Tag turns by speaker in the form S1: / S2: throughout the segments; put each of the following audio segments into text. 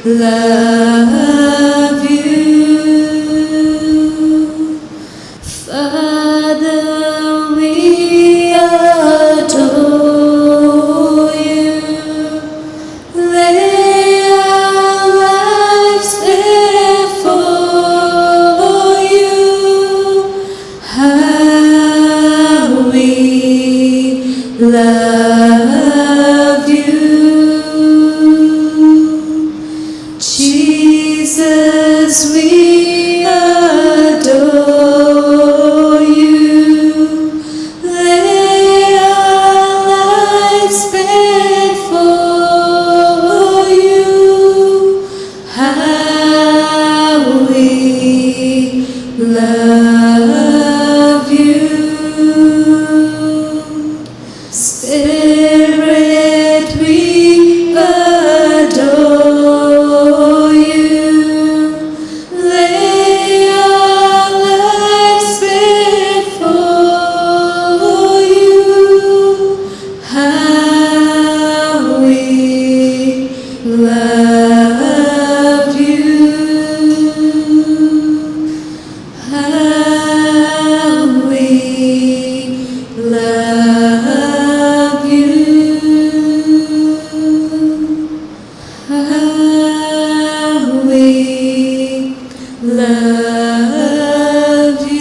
S1: love you. Father, we adore you. Lay our lives before you. How we love you. Jesus, we adore you. Lay our lives before you. How we love you. Spirit, we adore you. Lay our lives before you. How we love you. How we love you. How we love you.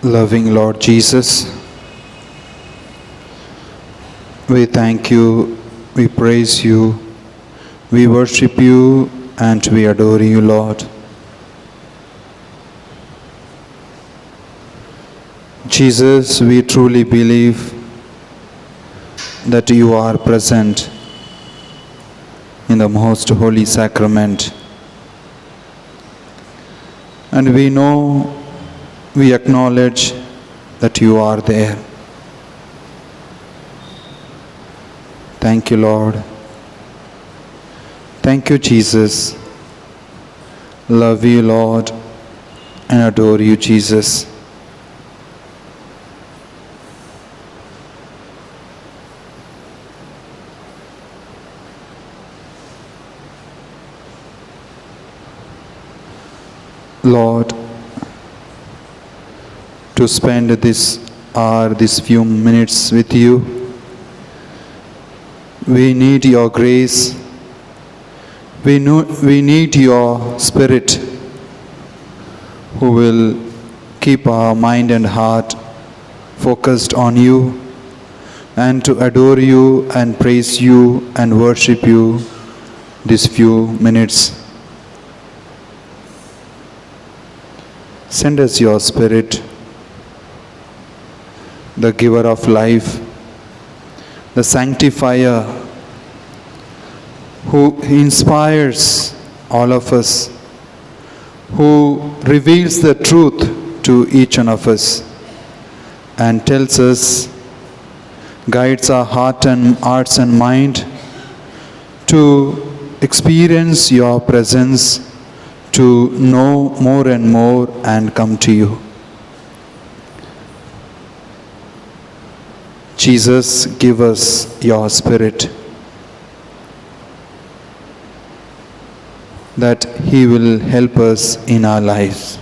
S2: Loving Lord Jesus, we thank you, we praise you, we worship you, and we adore you, Lord. Jesus, we truly believe that you are present in the most holy sacrament. And we know, we acknowledge that you are there. Thank you, Lord. Thank you, Jesus. Love you, Lord, and adore you, Jesus. Lord, to spend this hour, these few minutes with you, we need your grace. We need your Spirit who will keep our mind and heart focused on you and to adore you and praise you and worship you these few minutes. Send us your Spirit, the giver of life, the sanctifier, who inspires all of us, who reveals the truth to each one of us and tells us, guides our hearts and mind to experience your presence, to know more and more and come to you. Jesus, give us your Spirit, that He will help us in our lives.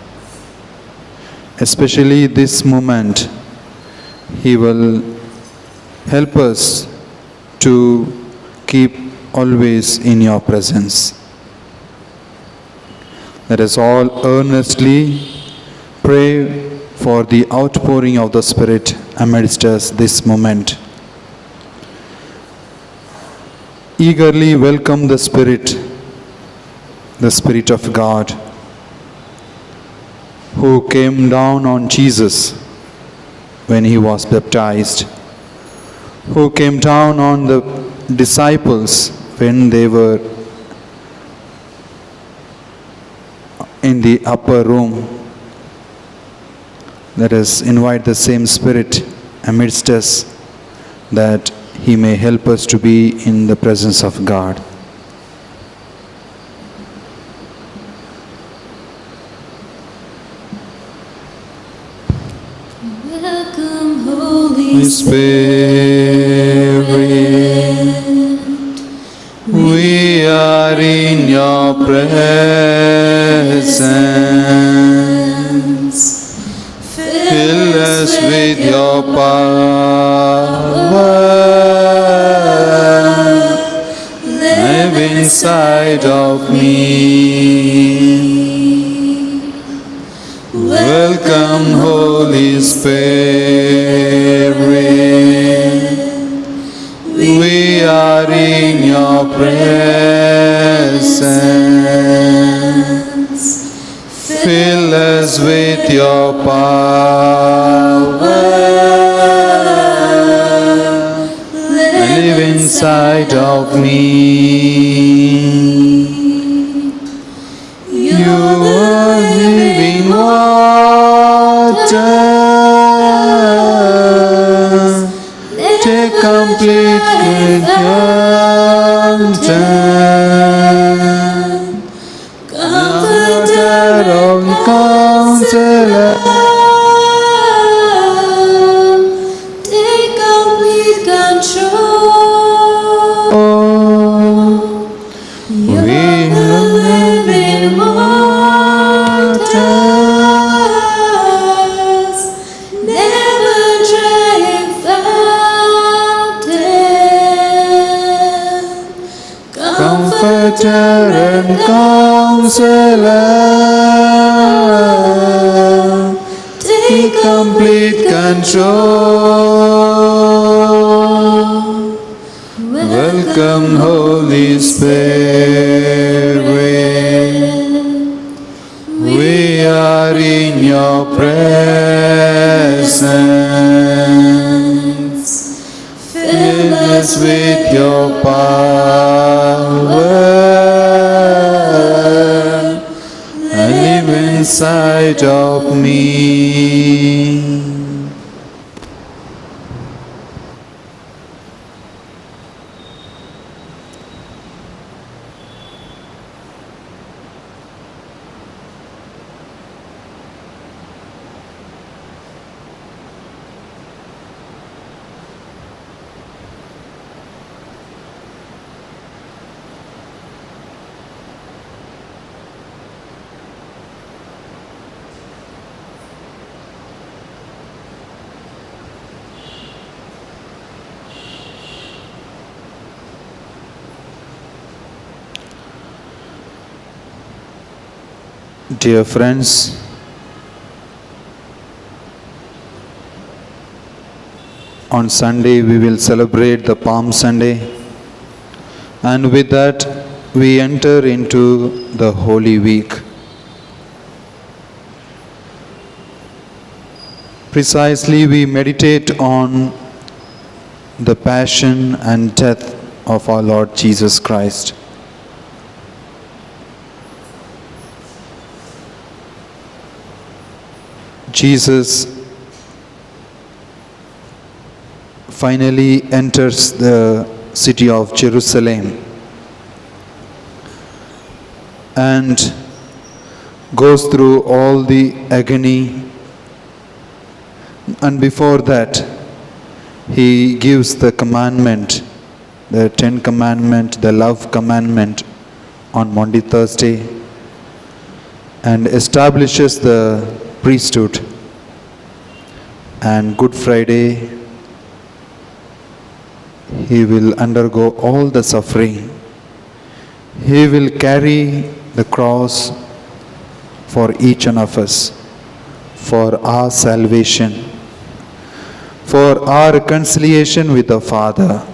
S2: Especially this moment, He will Help us to keep always in your presence. Let us all earnestly pray for the outpouring of the Spirit amidst us this moment. Eagerly welcome the Spirit of God, who came down on Jesus when he was baptized, who came down on the disciples when they were in the upper room. Let us invite the same Spirit amidst us, that he may help us to be in the presence of God.
S1: Welcome, Holy
S2: Spirit, we are in your presence. Fill us with your power. Live inside of me. Welcome, Holy Spirit. We are in your presence. Fill us with your power. Live inside of me. You are living water. Take complete control. Comforter and Counselor,
S1: take complete control.
S2: we
S1: You're the living waters, never drying fountain.
S2: Comforter and Counselor, take complete control. Welcome, Holy Spirit. We are in your presence. Fill us with your power. Live inside of me. Dear friends, on Sunday we will celebrate the Palm Sunday, and with that we enter into the Holy Week. Precisely, we meditate on the passion and death of our Lord Jesus Christ. Jesus finally enters the city of Jerusalem and goes through all the agony, and before that he gives the commandment, the 10th commandment, the love commandment on Maundy Thursday, and establishes the priesthood. And Good Friday He will undergo all the suffering. He will carry the cross for each one of us, for our salvation, for our reconciliation with the Father.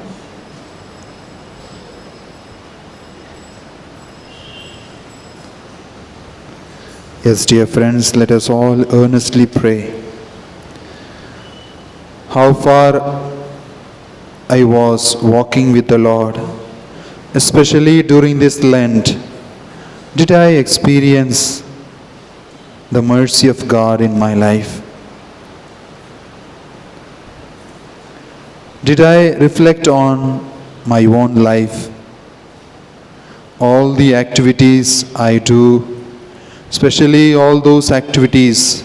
S2: Yes, dear friends, let us all earnestly pray. How far I was walking with the Lord, especially during this Lent, did I experience the mercy of God in my life? Did I reflect on my own life? All the activities I do, especially all those activities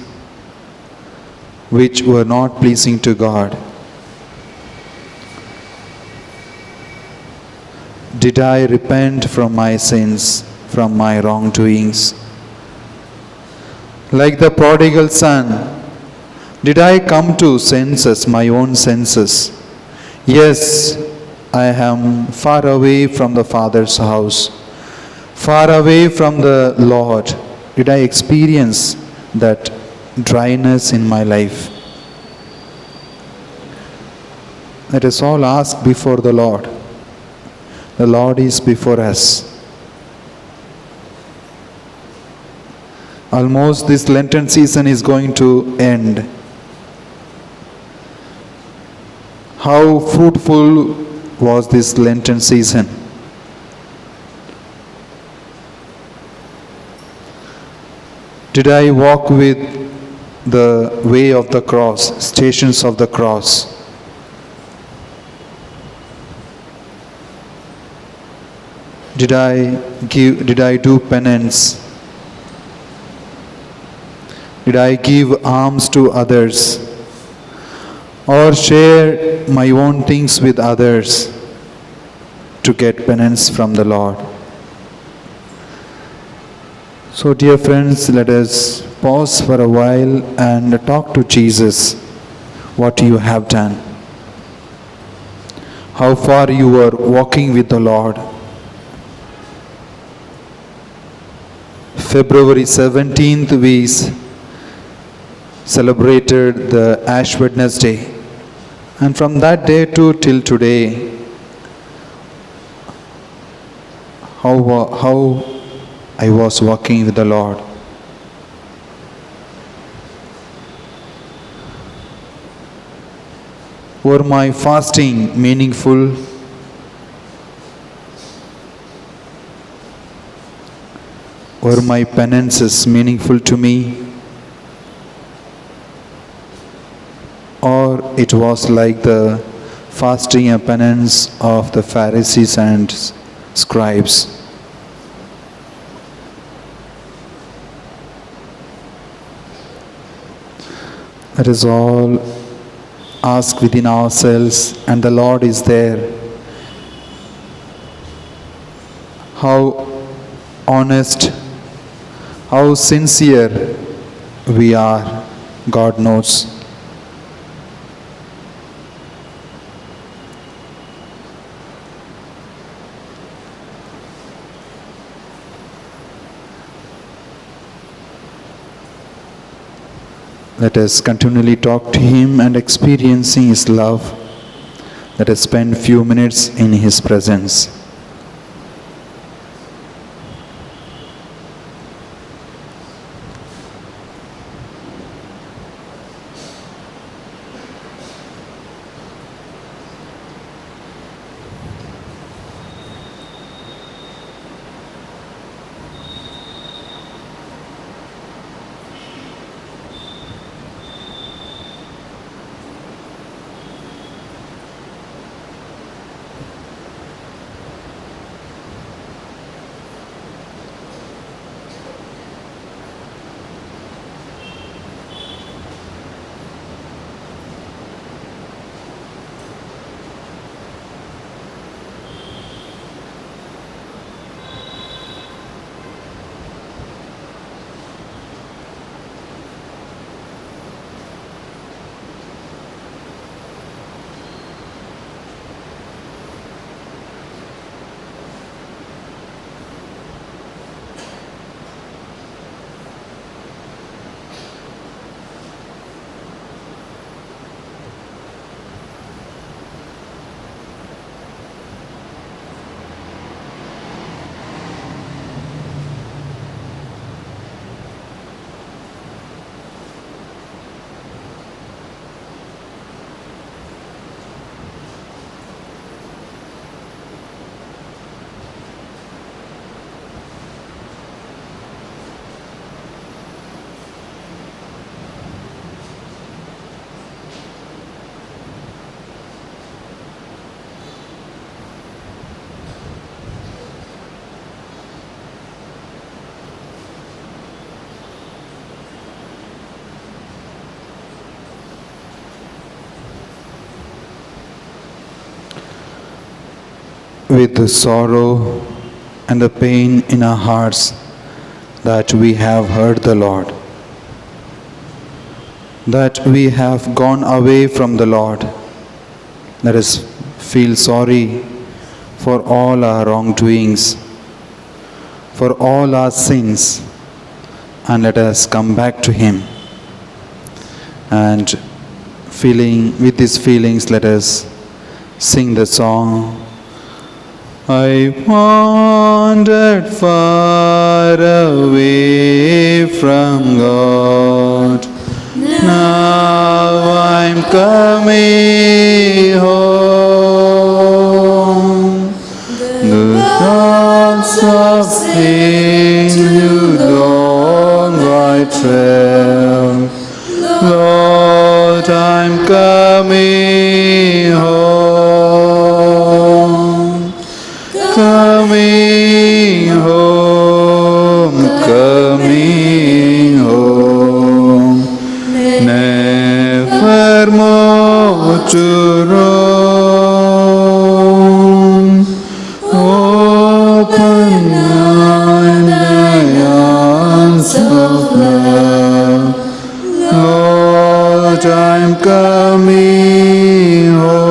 S2: which were not pleasing to God. Did I repent from my sins, from my wrongdoings? Like the prodigal son, did I come to senses, my own senses? Yes, I am far away from the Father's house, far away from the Lord. Did I experience that dryness in my life? Let us all ask before the Lord. The Lord is before us. Almost this Lenten season is going to end. How fruitful was this Lenten season? Did I walk with the way of the cross, stations of the cross? Did I do penance? Did I give alms to others? Or share my own things with others to get penance from the Lord? So, dear friends, let us pause for a while and talk to Jesus what you have done. How far you were walking with the Lord. February 17th, we celebrated the Ash Wednesday. And from that day to till today, how I was walking with the Lord. Were my fasting meaningful? Were my penances meaningful to me? Or it was like the fasting and penance of the Pharisees and scribes? Let us all ask within ourselves, and the Lord is there. How honest, how sincere we are, God knows. Let us continually talk to Him and experiencing His love. Let us spend few minutes in His presence. with the sorrow and the pain in our hearts that we have heard the Lord, that we have gone away from the Lord. Let us feel sorry for all our wrongdoings, for all our sins, and let us come back to Him. And with these feelings, let us sing the song. I wandered far away from God. Now I'm coming home. The thoughts of sin too long I trailed. Lord, I'm coming home. Coming home, coming home. Never more to roam. Open wide the arms of love. Lord, I'm coming home.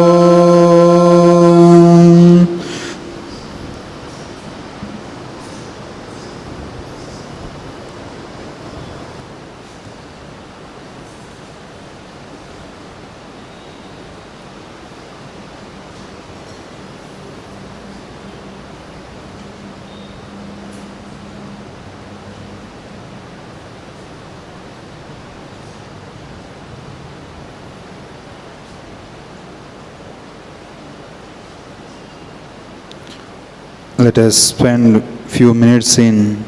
S2: Let us spend few minutes in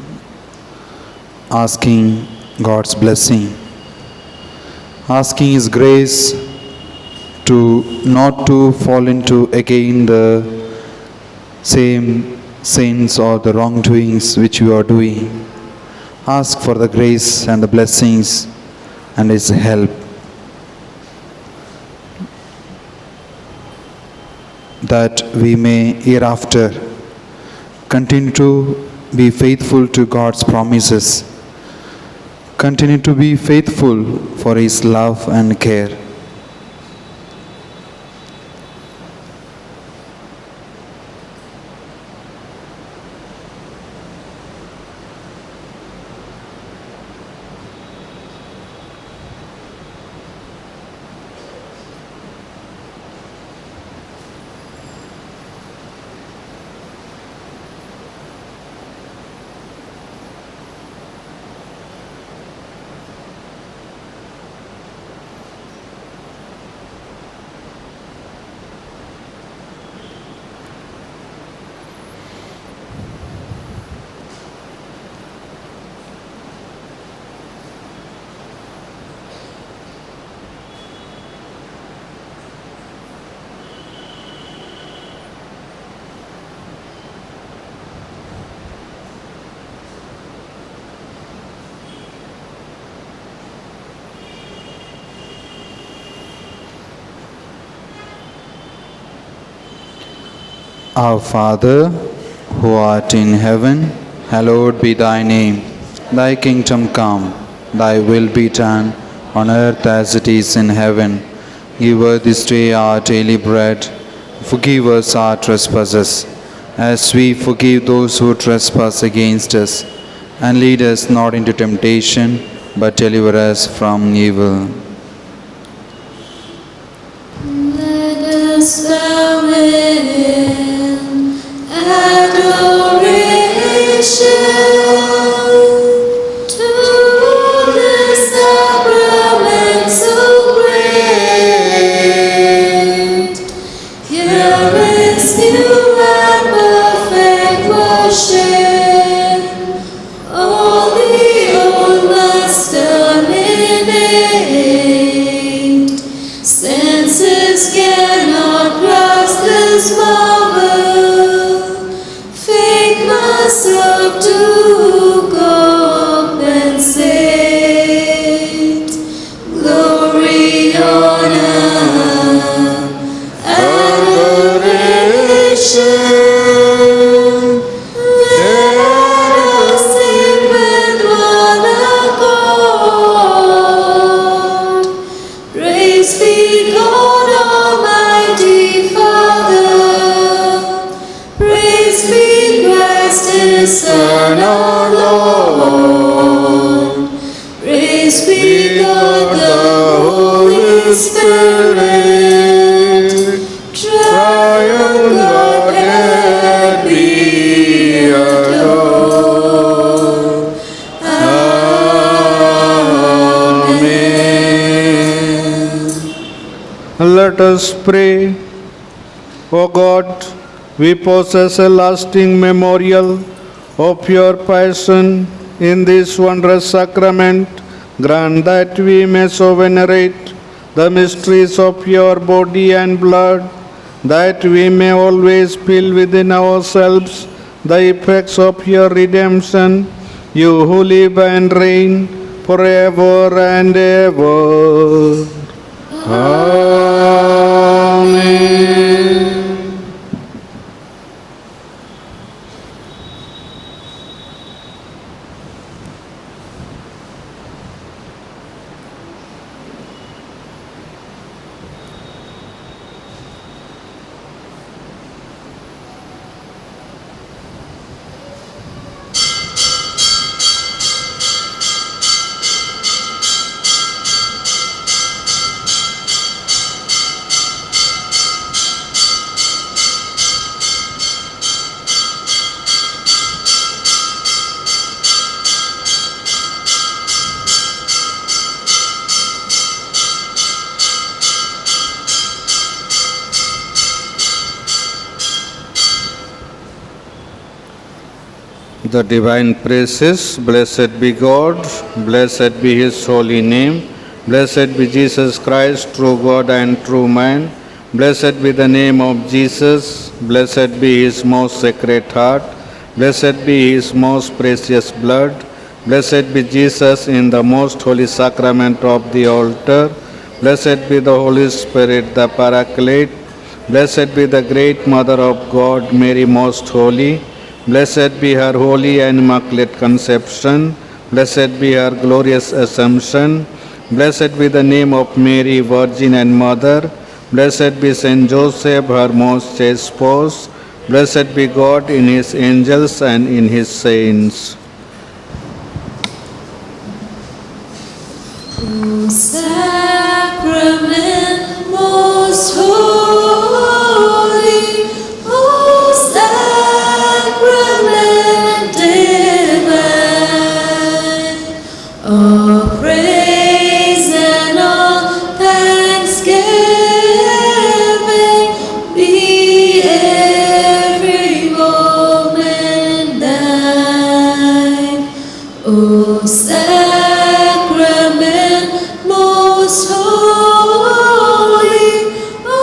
S2: asking God's blessing, asking His grace to not to fall into again the same sins or the wrongdoings which you are doing. Ask for the grace and the blessings and His help, that we may hereafter continue to be faithful to God's promises, continue to be faithful for His love and care. Our Father, who art in heaven, hallowed be thy name. Thy kingdom come, thy will be done, on earth as it is in heaven. Give us this day our daily bread. Forgive us our trespasses, as we forgive those who trespass against us. And lead us not into temptation, but deliver us from evil.
S1: Let us bow in adoration to the sacrament so great. Here is new and perfect worship. All the old must terminate. Senses cannot grasp this marvel. Faith must serve to compensate. Glory, honor, adoration
S3: Let us pray. O God, we possess a lasting memorial of your passion in this wondrous sacrament. Grant that we may so venerate the mysteries of your body and blood, that we may always feel within ourselves the effects of your redemption, you who live and reign forever and ever. Amen. The divine praises, blessed be God, blessed be his holy name, blessed be Jesus Christ, true God and true man, blessed be the name of Jesus, blessed be his most sacred heart, blessed be his most precious blood, blessed be Jesus in the most holy sacrament of the altar, blessed be the Holy Spirit, the Paraclete, blessed be the great Mother of God, Mary most holy, blessed be her holy and immaculate conception. Blessed be her glorious assumption. Blessed be the name of Mary, Virgin and Mother. Blessed be Saint Joseph, her most chaste spouse. Blessed be God in his angels and in his saints.
S1: O sacrament most holy, O sacrament divine, all praise and all thanksgiving be every moment thine. O sacrament most holy, O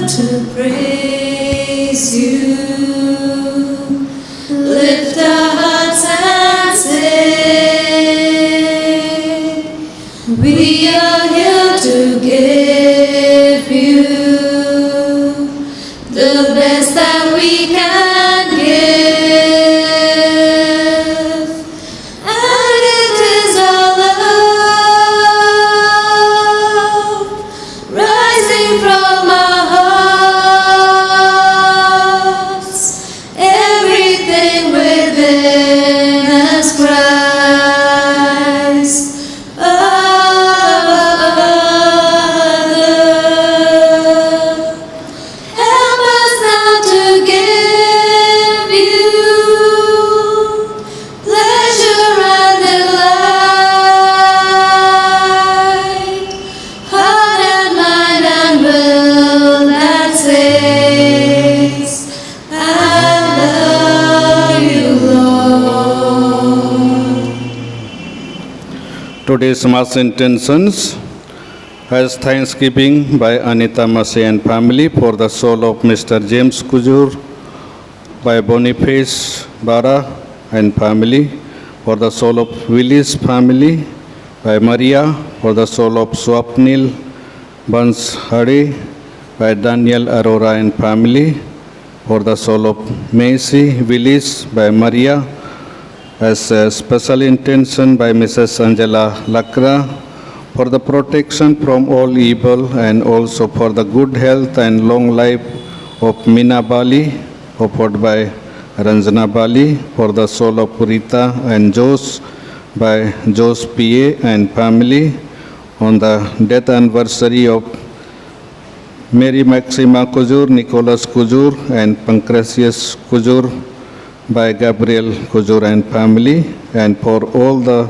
S1: to praise you. Lift our hearts and say, we are here to give you the best that we can give. And it is our love rising from our hearts. Everything within us cries, Father. Help us now to give you pleasure and delight, heart and mind and will that says, I love you, Lord.
S3: Today's Mass intentions has thanksgiving by Anita Massey and family for the soul of Mr. James Kujur, by Boniface Bara and family for the soul of Willis family, by Maria for the soul of Swapnil Banshade, by Daniel Arora and family for the soul of Macy Willis, by Maria, as a special intention by Mrs. Angela Lakra for the protection from all evil and also for the good health and long life of Meena Bali, offered by Ranjana Bali, for the soul of Rita and Jose by Jose P.A. and family, on the death anniversary of Mary Maxima Kujur, Nicholas Kujur and Pancratius Kujur by Gabriel Kujur and family, and for all the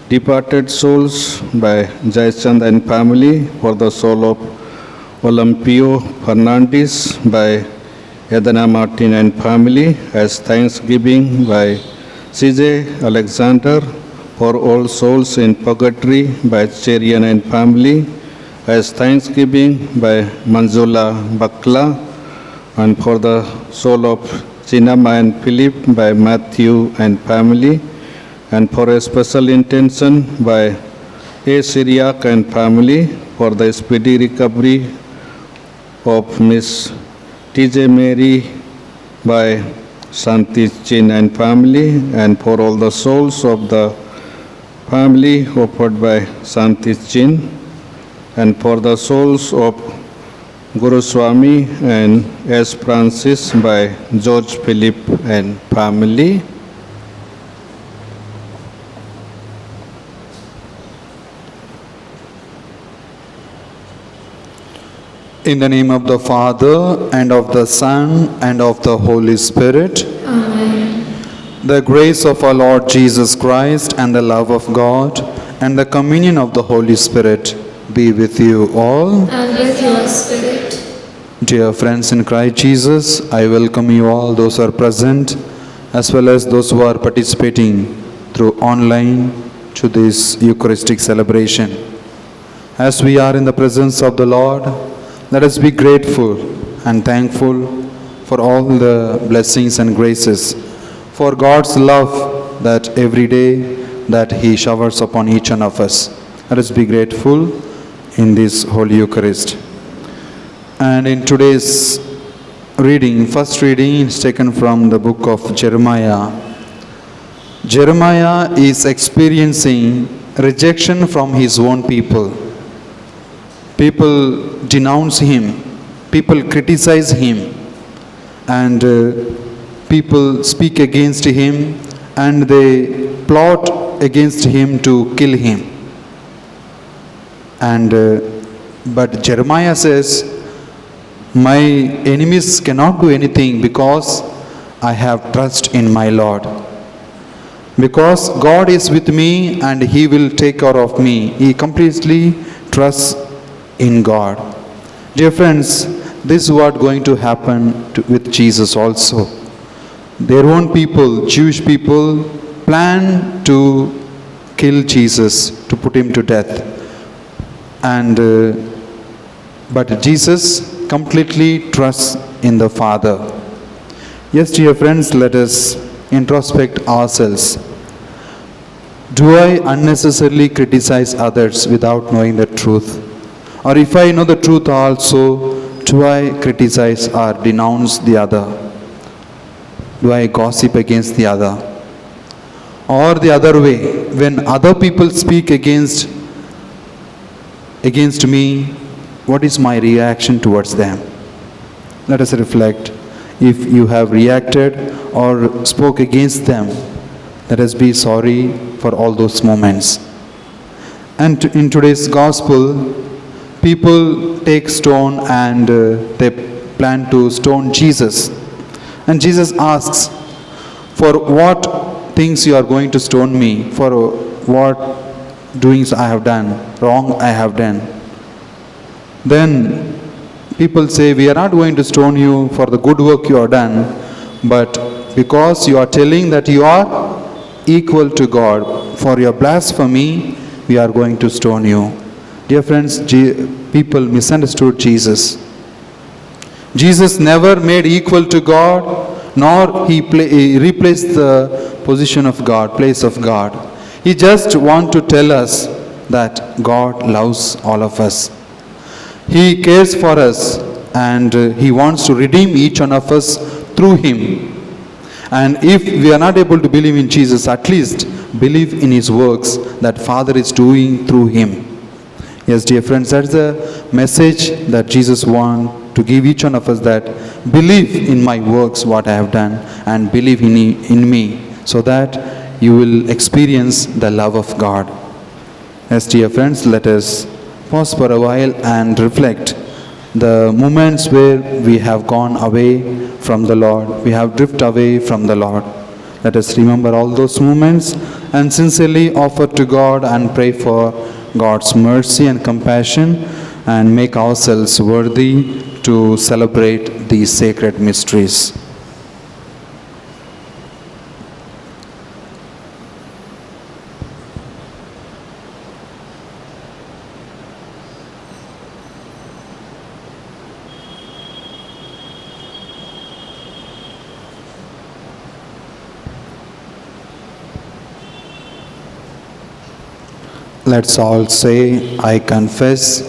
S3: departed souls by Jaichand and family, for the soul of Olympio Fernandez by Edna Martin and family, as thanksgiving by C.J. Alexander, for all souls in purgatory by Cherian and family, as thanksgiving by Manjula Bakla, and for the soul of Chinama and Philip by Matthew and family, and for a special intention by A. Syriac and family for the speedy recovery of Miss T.J. Mary by Shanti Chin and family, and for all the souls of the family offered by Shanti Chin, and for the souls of Guru Swami and S. Francis by George Philip and family.
S2: In the name of the Father, and of the Son, and of the Holy Spirit.
S1: Amen.
S2: The grace of our Lord Jesus Christ, and the love of God, and the communion of the Holy Spirit be with you all.
S1: And with your spirit.
S2: Dear friends in Christ Jesus, I welcome you all, those who are present, as well as those who are participating through online to this Eucharistic celebration. As we are in the presence of the Lord, let us be grateful and thankful for all the blessings and graces, for God's love that every day that He showers upon each one of us. Let us be grateful in this Holy Eucharist. And in today's reading, first reading is taken from the book of Jeremiah. Jeremiah is experiencing rejection from his own people. People denounce him, people criticize him, and people speak against him, and they plot against him to kill him. But Jeremiah says, my enemies cannot do anything because I have trust in my Lord. Because God is with me and He will take care of me. He completely trusts in God. Dear friends, this is what going to happen with Jesus also. Their own people, Jewish people, plan to kill Jesus, to put him to death. But Jesus completely trusts in the Father. Yes, dear friends, let us introspect ourselves. Do I unnecessarily criticize others without knowing the truth? Or if I know the truth also, do I criticize or denounce the other? Do I gossip against the other? Or the other way, when other people speak against me, what is my reaction towards them? Let us reflect. If you have reacted or spoke against them, let us be sorry for all those moments. And in today's gospel, people take stone and they plan to stone Jesus. And Jesus asks, for what things you are going to stone me? For what doings I have done, wrong I have done? Then people say, we are not going to stone you for the good work you have done, but because you are telling that you are equal to God, for your blasphemy, we are going to stone you. Dear friends, people misunderstood Jesus. Jesus never made equal to God, nor he replaced the position of God, place of God. He just want to tell us that God loves all of us. He cares for us and he wants to redeem each one of us through him. And if we are not able to believe in Jesus, at least believe in his works that Father is doing through him. Yes, dear friends, that's the message that Jesus wants to give each one of us, that believe in my works, what I have done, and believe in me, so that you will experience the love of God. Yes, dear friends, let us pause for a while and reflect the moments where we have gone away from the Lord, we have drifted away from the Lord. Let us remember all those moments and sincerely offer to God and pray for God's mercy and compassion, and make ourselves worthy to celebrate these sacred mysteries. Let's all say, I confess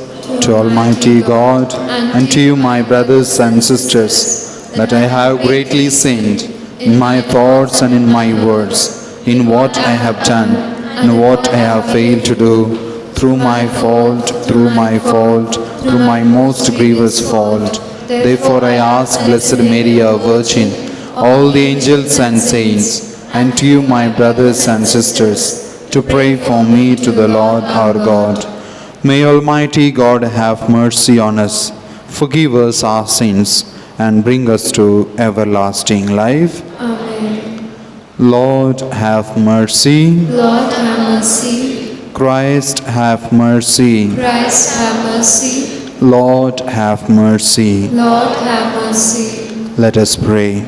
S2: to Almighty God and to you, my brothers and sisters, that I have greatly sinned in my thoughts and in my words, in what I have done and what I have failed to do, through my fault, through my most grievous fault. Therefore I ask Blessed Mary, our Virgin, all the angels and saints, and to you, my brothers and sisters, to pray for me to the Lord our God. May Almighty God have mercy on us, forgive us our sins, and bring us to everlasting life.
S1: Amen.
S2: Lord, have mercy.
S1: Lord, have mercy.
S2: Christ, have mercy.
S1: Christ, have mercy.
S2: Lord, have mercy.
S1: Lord, have mercy.
S2: Let us pray.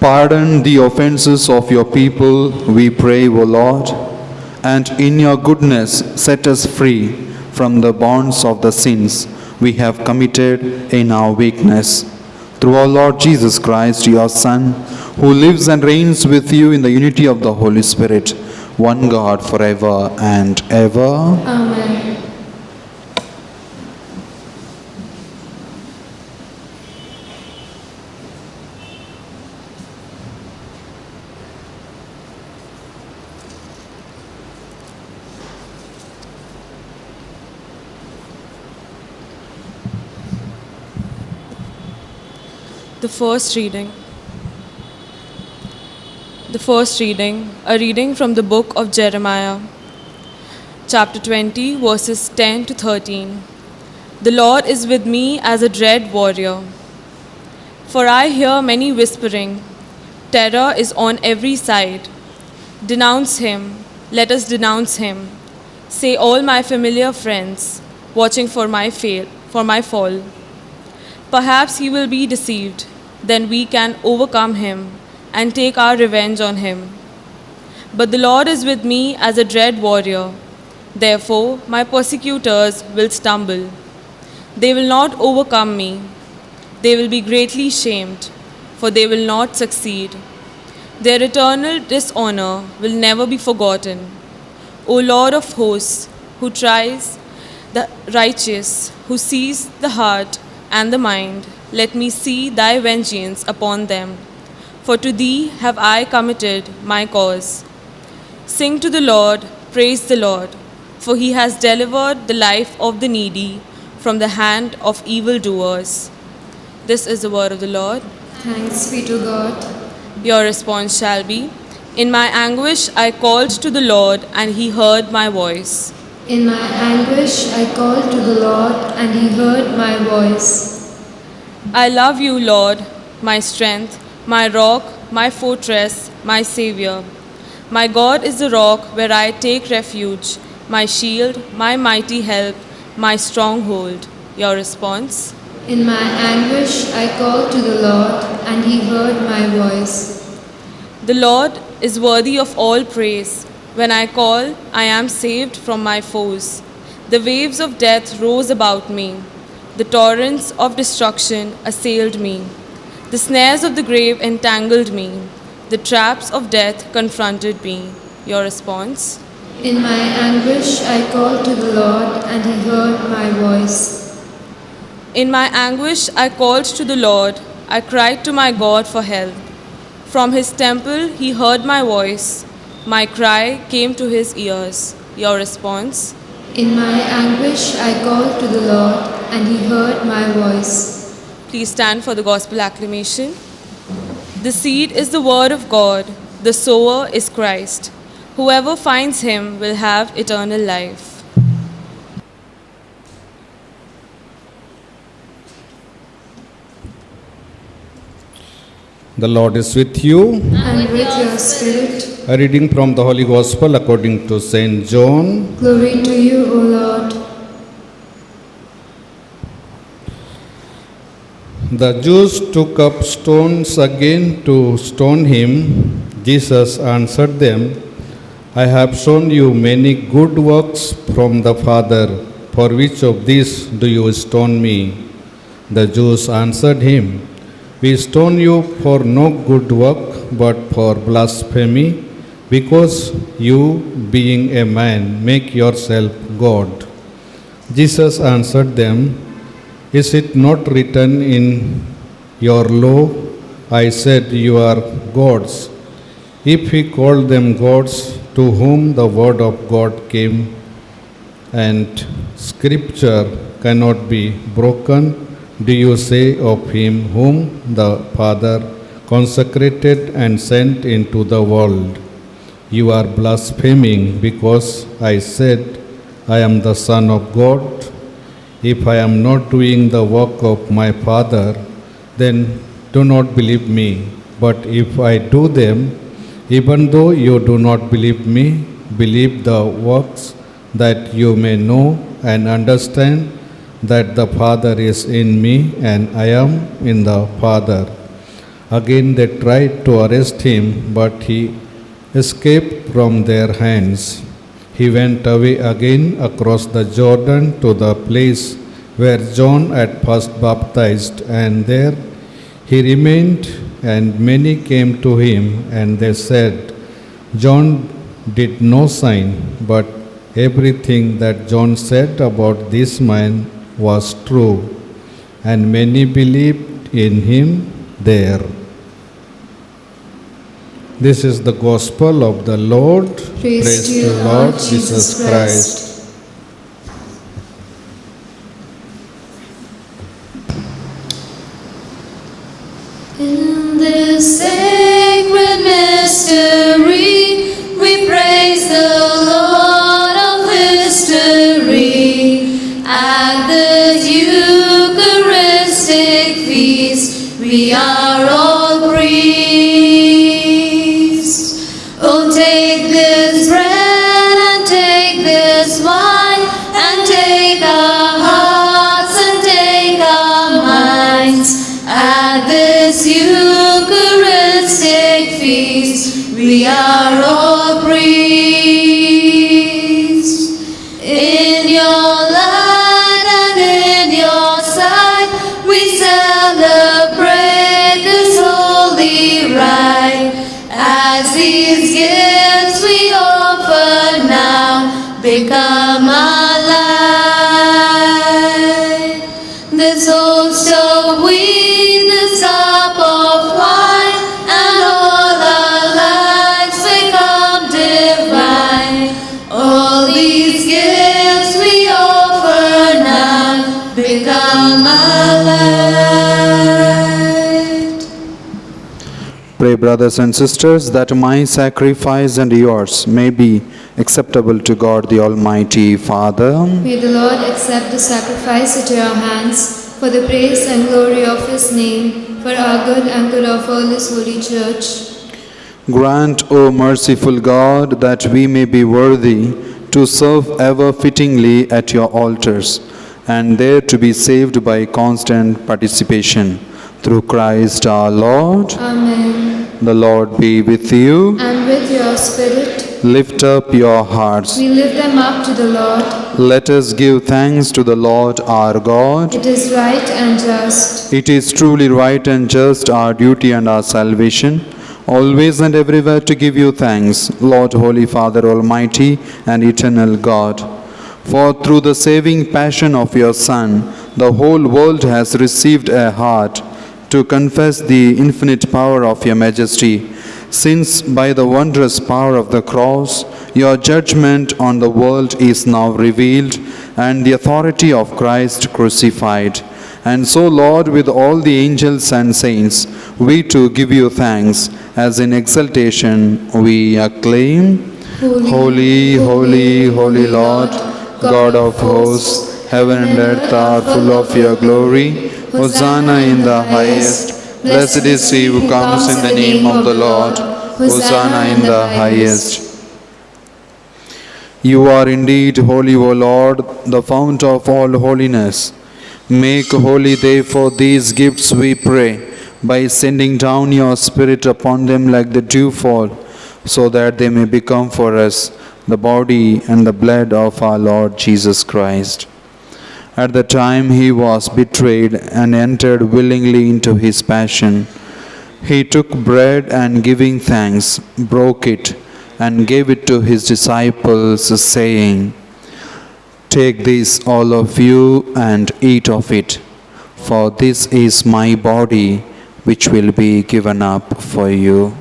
S2: Pardon the offenses of your people, we pray, O Lord, and in your goodness set us free from the bonds of the sins we have committed in our weakness. Through our Lord Jesus Christ, your Son, who lives and reigns with you in the unity of the Holy Spirit, one God forever and ever.
S1: Amen.
S4: The first reading. A reading from the book of Jeremiah, chapter 20, verses 10 to 13. The Lord is with me as a dread warrior. For I hear many whispering, terror is on every side. Denounce him, let us denounce him, say all my familiar friends, watching for my fall. Perhaps he will be deceived. Then we can overcome him and take our revenge on him. But the Lord is with me as a dread warrior. Therefore, my persecutors will stumble. They will not overcome me. They will be greatly shamed, for they will not succeed. Their eternal dishonor will never be forgotten. O Lord of hosts, who tries the righteous, who sees the heart and the mind, let me see thy vengeance upon them. For to thee have I committed my cause. Sing to the Lord, praise the Lord, for he has delivered the life of the needy from the hand of evildoers. This is the word of the Lord.
S1: Thanks be to God.
S4: Your response shall be, in my anguish I called to the Lord, and he heard my voice.
S1: In my anguish I called to the Lord, and he heard my voice.
S4: I love you, Lord, my strength, my rock, my fortress, my Savior. My God is the rock where I take refuge, my shield, my mighty help, my stronghold. Your response?
S1: In my anguish I called to the Lord, and he heard my voice.
S4: The Lord is worthy of all praise. When I call, I am saved from my foes. The waves of death rose about me. The torrents of destruction assailed me. The snares of the grave entangled me. The traps of death confronted me. Your response?
S1: In my anguish I called to the Lord, and he heard my voice.
S4: In my anguish I called to the Lord. I cried to my God for help. From his temple he heard my voice. My cry came to his ears. Your response?
S1: In my anguish I called to the Lord, and he heard my voice.
S4: Please stand for the gospel acclamation. The seed is the word of God. The sower is Christ. Whoever finds him will have eternal life.
S3: The Lord is with you.
S1: And with your spirit,
S3: A reading from the Holy Gospel according to Saint John.
S1: glory to you, O Lord.
S3: The Jews took up stones again to stone him. Jesus answered them, I have shown you many good works from the Father. For which of these do you stone me? The Jews answered him, We stone you for no good work, but for blasphemy, because you, being a man, make yourself God. Jesus answered them, Is it not written in your law, I said you are gods? If he called them gods to whom the word of God came, and scripture cannot be broken, do you say of him whom the Father consecrated and sent into the world, You are blaspheming because I said, I am the Son of God? If I am not doing the work of my Father, then do not believe me. But if I do them, even though you do not believe me, believe the works, that you may know and understand that the Father is in me and I am in the Father. Again they tried to arrest him, but he escaped from their hands. He went away again across the Jordan to the place where John at first baptized, and there he remained, and many came to him, and they said, John did no sign, but everything that John said about this man was true, and many believed in him there. This is the gospel of the Lord.
S1: Praise to you,
S3: the Lord
S1: Lord Jesus Christ. In this sacred mystery, we praise the Lord of history. At the Eucharistic feast, we are all priests. Oh, take this bread and take this wine, and take our hearts and take our minds.
S5: We are all priests in your light and in your sight. We celebrate this holy rite. As these gifts we offer now become our light. This host of wheat, this cup of wine, and all our lives become divine. All these gifts we offer now become our light.
S2: Pray, brothers and sisters, that my sacrifice and yours may be acceptable to God the Almighty Father.
S1: May the Lord accept the sacrifice at your hands for the praise and glory of his name, for our good and good of all his holy church.
S2: Grant, O merciful God, that we may be worthy to serve ever fittingly at your altars, and there to be saved by constant participation. Through Christ our Lord.
S1: Amen.
S2: The Lord be with you.
S1: And with your spirit,
S2: Lift up your hearts.
S1: we lift them up to the Lord.
S2: Let us give thanks to the Lord our God.
S1: It is right and just.
S2: It is truly right and just, our duty and our salvation, always and everywhere to give you thanks, Lord, Holy Father, Almighty and eternal God. For through the saving passion of your Son, the whole world has received a heart to confess the infinite power of your majesty, since by the wondrous power of the cross, your judgment on the world is now revealed, and the authority of Christ crucified. And so, Lord, with all the angels and saints, we too give you thanks, as in exultation we acclaim, Holy, holy, holy Lord, God of hosts, heaven and earth are full of your glory. Hosanna in the highest. Blessed is he who comes in the name of the Lord. Hosanna in the highest. You are indeed holy, O Lord, the fount of all holiness. Make holy therefore these gifts, we pray, by sending down your Spirit upon them like the dewfall, so that they may become for us the body and the blood of our Lord Jesus Christ. At the time he was betrayed and entered willingly into his passion, he took bread and giving thanks, broke it and gave it to his disciples, saying, Take this, all of you, and eat of it, for this is my body, which will be given up for you.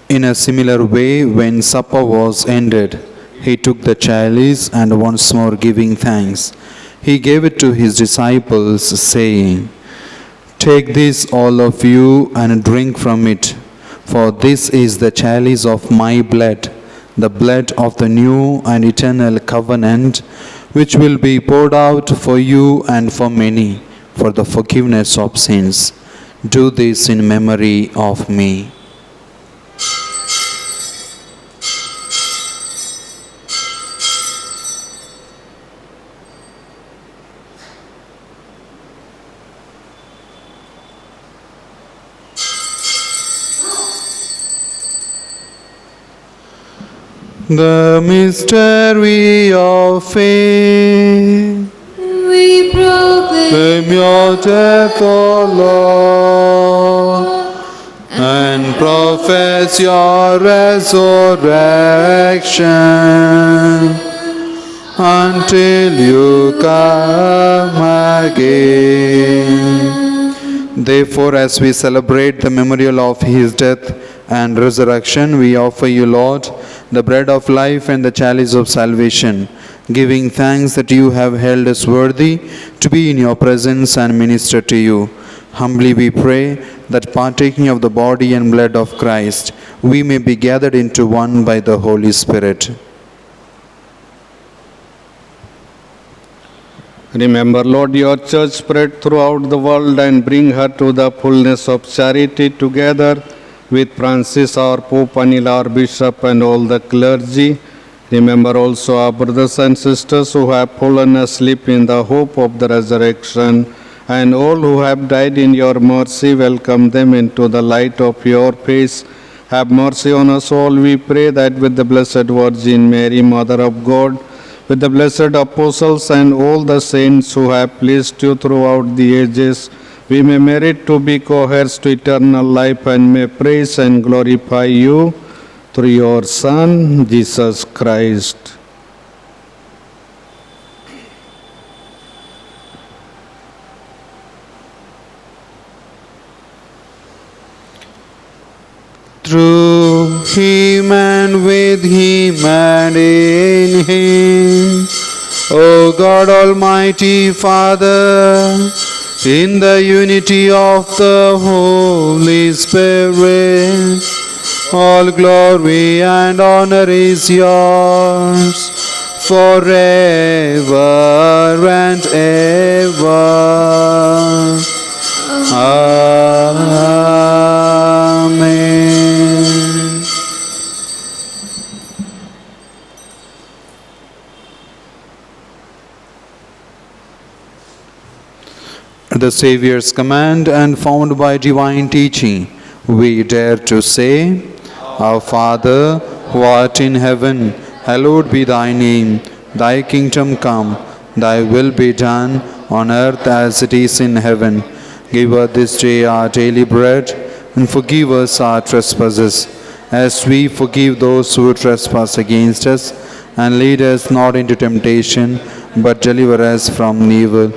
S2: In a similar way, when supper was ended, he took the chalice and once more giving thanks, he gave it to his disciples, saying, Take this, all of you, and drink from it, for this is the chalice of my blood, the blood of the new and eternal covenant, which will be poured out for you and for many, for the forgiveness of sins. Do this in memory of me. The mystery of faith.
S5: We proclaim
S2: Proclaim your death, O Lord, and profess your resurrection until you come again. Therefore, as we celebrate the memorial of his death and resurrection, we offer you, Lord, the bread of life and the chalice of salvation, giving thanks that you have held us worthy to be in your presence and minister to you. Humbly we pray that partaking of the body and blood of Christ, we may be gathered into one by the Holy Spirit.
S3: Remember, Lord, your church spread throughout the world and bring her to the fullness of charity together with Francis, our Pope, Anil, our Bishop, and all the clergy. Remember also our brothers and sisters who have fallen asleep in the hope of the resurrection, and all who have died in your mercy. Welcome them into the light of your face. Have mercy on us all, we pray, that with the Blessed Virgin Mary, Mother of God, with the blessed apostles and all the saints who have pleased you throughout the ages, we may merit to be co-heirs to eternal life and may praise and glorify you through your Son, Jesus Christ.
S2: Through him and with him and in him, O God Almighty Father, in the unity of the Holy Spirit, all glory and honor is yours forever and ever. Amen. At the Saviour's command and found by divine teaching, we dare to say, Our Father, who art in heaven, hallowed be thy name. Thy kingdom come, thy will be done on earth as it is in heaven. Give us this day our daily bread, and forgive us our trespasses, as we forgive those who trespass against us. And lead us not into temptation, but deliver us from evil.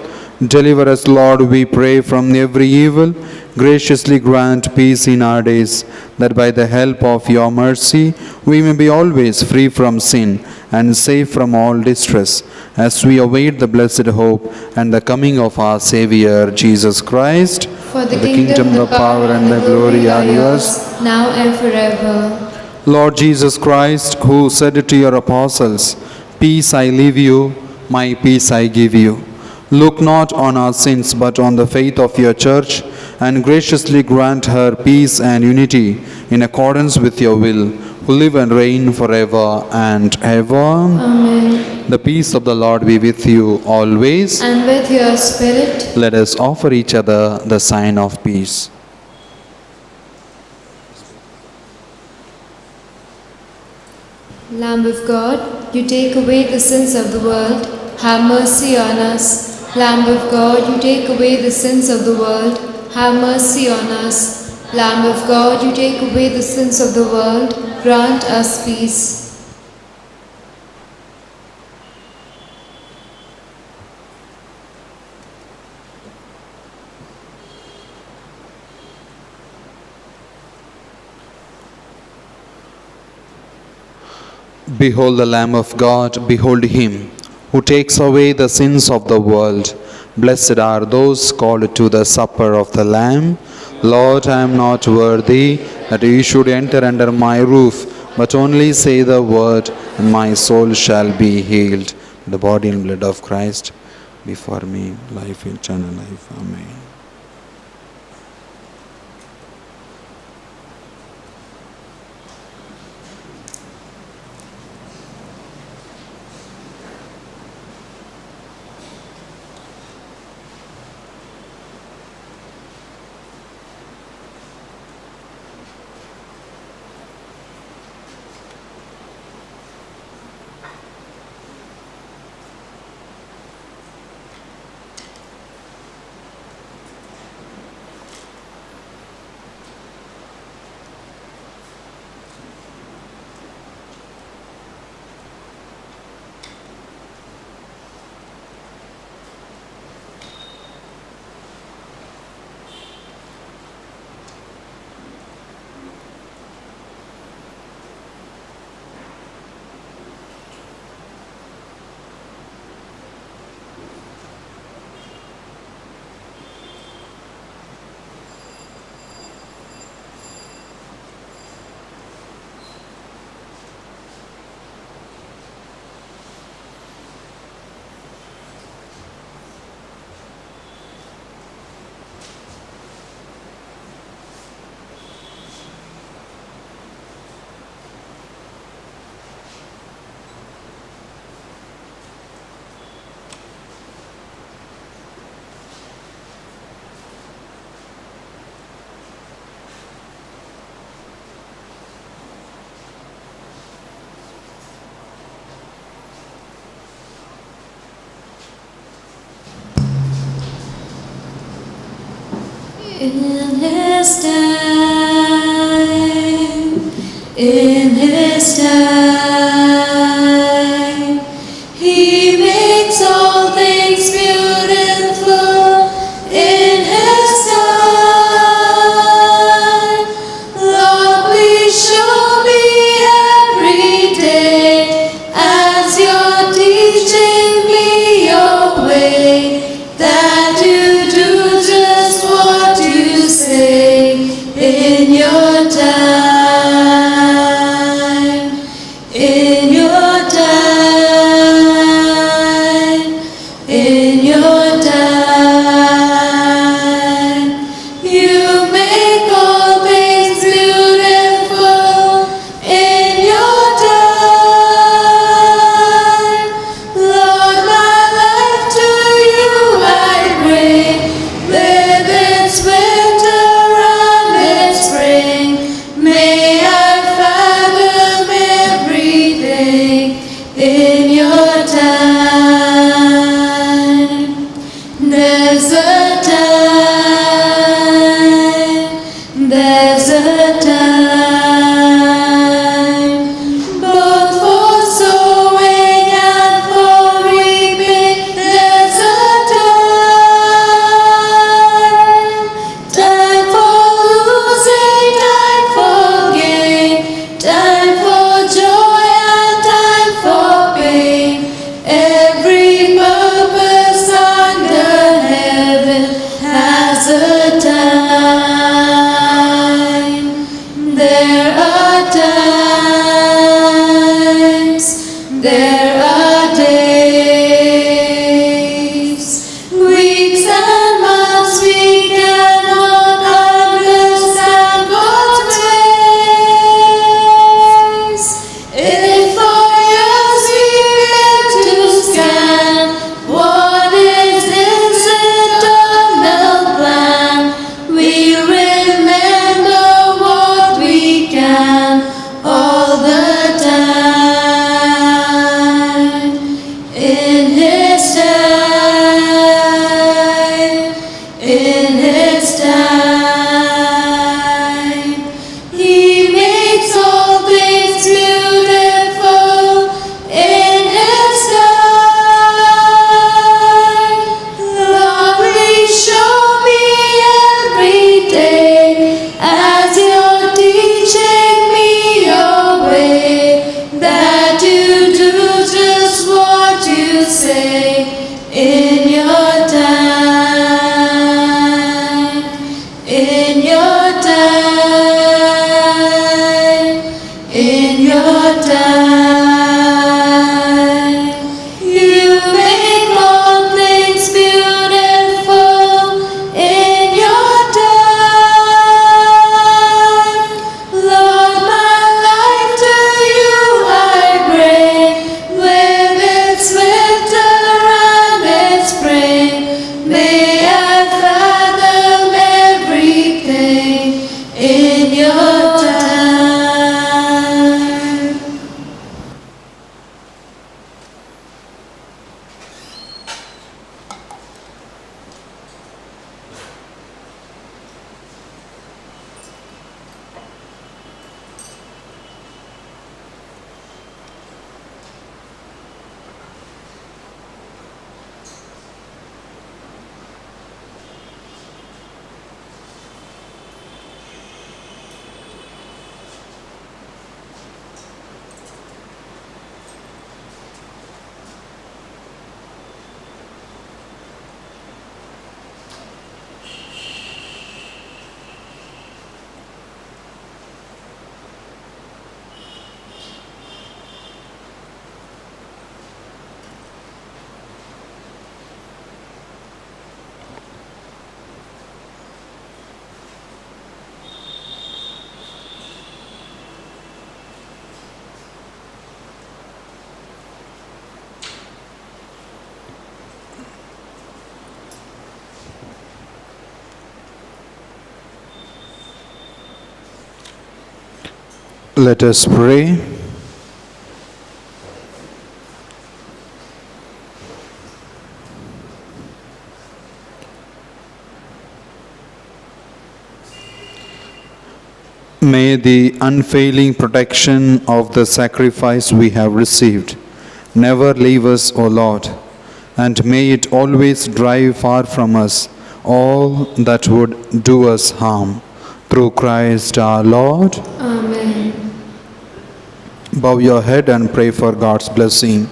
S2: Deliver us, Lord, we pray, from every evil. Graciously grant peace in our days, that by the help of your mercy we may be always free from sin and safe from all distress, as we await the blessed hope and the coming of our Saviour, Jesus Christ.
S1: For the kingdom, the power, and the glory are yours, now and forever.
S2: Lord Jesus Christ, who said to your apostles, Peace I leave you, my peace I give you. Look not on our sins, but on the faith of your church, and graciously grant her peace and unity in accordance with your will, who live and reign forever and ever.
S1: Amen.
S2: The peace of the Lord be with you always.
S1: And with your spirit.
S2: Let us offer each other the sign of peace.
S1: Lamb of God, you take away the sins of the world, have mercy on us. Lamb of God, you take away the sins of the world, have mercy on us. Lamb of God, you take away the sins of the world, grant us peace.
S2: Behold the Lamb of God, behold him who takes away the sins of the world. Blessed are those called to the supper of the Lamb. Lord, I am not worthy that you should enter under my roof, but only say the word, and my soul shall be healed. The body and blood of Christ be for me, life, eternal life. Amen.
S5: In His time, in His time, He makes all things beautiful. In His time, Lord, please show me every day as You're teaching me Your way, that You do just what You say in Your time, in Your time, in Your time. You make all things beautiful in Your time. Lord, my life to You I bring, with its winter and its spring. May I fathom everything in Your time. There's a time, there's a time, both for sowing and for reaping. There's a time, time for losing, time for gain, time for joy and time for pain. Every purpose under heaven has a time. There are times, there are days, weeks and months we cannot understand God's ways. If for years we fail to scan what is His eternal plan, we remember what we can all the time. In His time, in His time, He makes all things beautiful. In His time, Lord, please show me every day as You're teaching me Your way, that You do just what You say in Your time, in Your time, in Your time. You make all things beautiful in Your time. Lord, my life to You I bring, with its winter and its spring. May I fathom everything in Your time.
S2: Let us pray. May the unfailing protection of the sacrifice we have received never leave us, O Lord, and may it always drive far from us all that would do us harm. Through Christ our Lord.
S1: Amen.
S2: Bow your head and pray for God's blessing.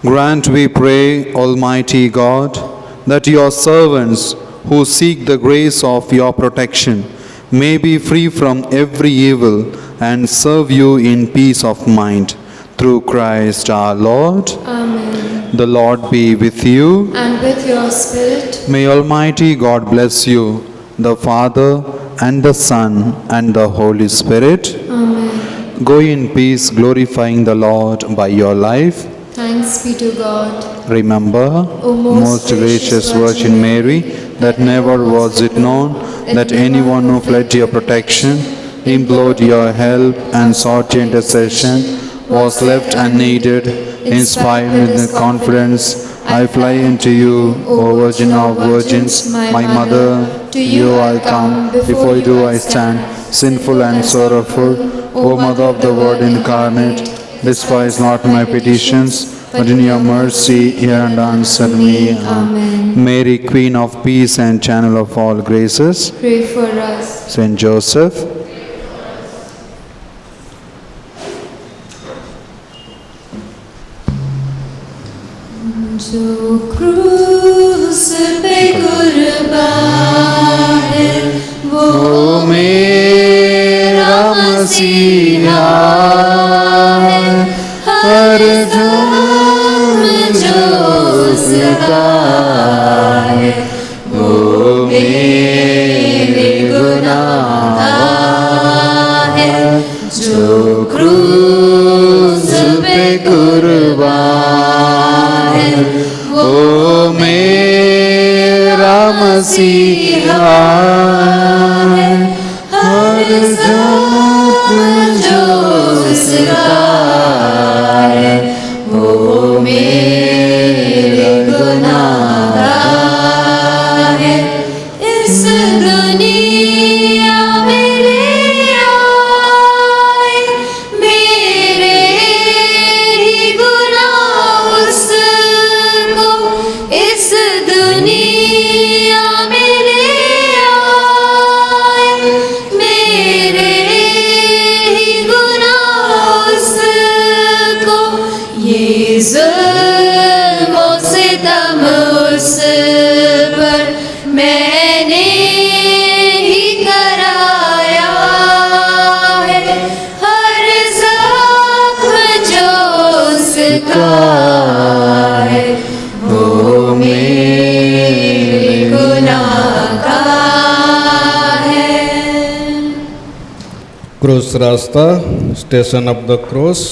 S2: Grant, we pray, Almighty God, that your servants who seek the grace of your protection may be free from every evil and serve you in peace of mind. Through Christ our Lord.
S1: Amen.
S2: The Lord be with you.
S1: And with your spirit.
S2: May Almighty God bless you, the Father and the Son and the Holy Spirit.
S1: Amen.
S2: Go in peace, glorifying the Lord by your life.
S1: Thanks be to God.
S2: Remember,
S1: O
S2: most gracious Virgin Mary, that never was it known that anyone who fled to your protection, implored your help, and sought your intercession was left unneeded. Inspired with the confidence, I fly into you, O Virgin of Virgins, my Mother. To you I come, before you I stand, sinful and sorrowful. O Mother of the Word incarnate, despise not my petitions, but in your mercy hear and answer me.
S1: Amen.
S2: Mary, Queen of Peace and Channel of all graces,
S1: Pray for us.
S2: Saint Joseph,
S5: जो क्रूस पे कुर्बान है वो मेरा मसीहा है। हर धर्म जो उसका है वो मेरे गुनाह है। जो क्रूस पे कुर्बान है वो मेरा मसीहा है। हर धर्म जो उसका है वो मेरे गुनाह है। इस दुनिया में ले आए मेरे ही गुनाह उसको। इस दुनिया में ले आए मेरे ही गुनाह उसको। ये ज़ुल्मों से दम उस पर मैंने ही कराया है। हर ज़ख्म जो उसका है वो मेरे गुनाह का है।
S3: Cross Rasta, Station of the Cross.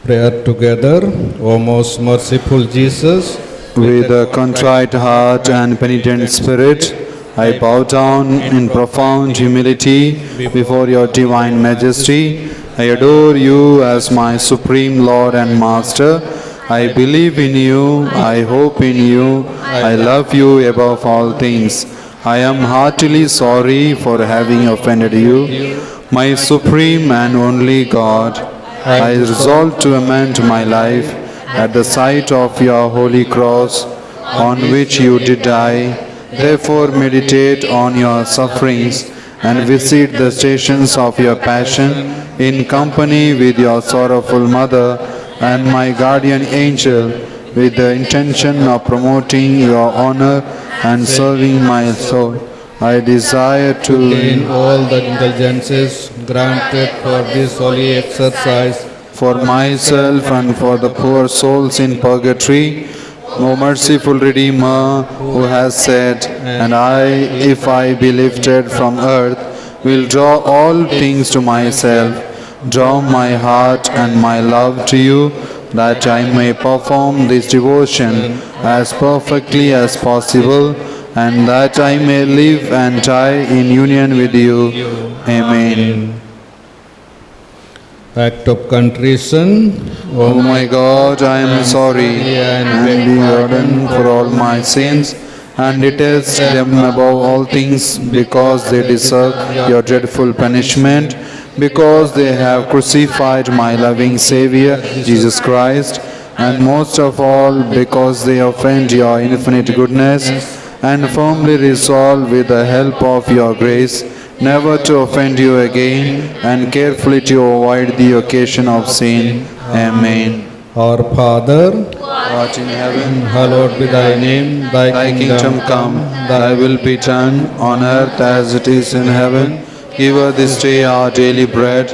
S3: Prayer together. O most merciful Jesus,
S2: with a contrite heart and penitent spirit, I bow down in profound humility before your divine majesty. I adore you as my supreme Lord and Master. I believe in you, I hope in you, I love you above all things. I am heartily sorry for having offended you, my supreme and only God. I resolve to amend my life at the sight of your holy cross on which you did die. Therefore meditate on your sufferings and visit the stations of your passion in company with your sorrowful mother and my guardian angel, with the intention of promoting your honor and serving my soul. I desire to
S3: in all the indulgences granted for this holy exercise,
S2: for myself and for the poor souls in purgatory, O merciful Redeemer, who has said, and I, if I be lifted from earth, will draw all things to myself. Draw my heart and my love to you, that I may perform this devotion as perfectly as possible, and that I may live and die in union with you. Amen.
S3: Act of contrition.
S2: O my God, I am sorry and be pardoned for all my sins, and detest them above all things, because they deserve your dreadful punishment, because they have crucified my loving Savior, Jesus Christ, and most of all, because they offend your infinite goodness, and firmly resolve with the help of your grace never to offend you again, and carefully to avoid the occasion of sin. Amen.
S3: Our Father,
S2: Who art in heaven,
S3: hallowed be thy name,
S2: thy kingdom come, thy will be done on earth as it is in heaven. Give us this day our daily bread.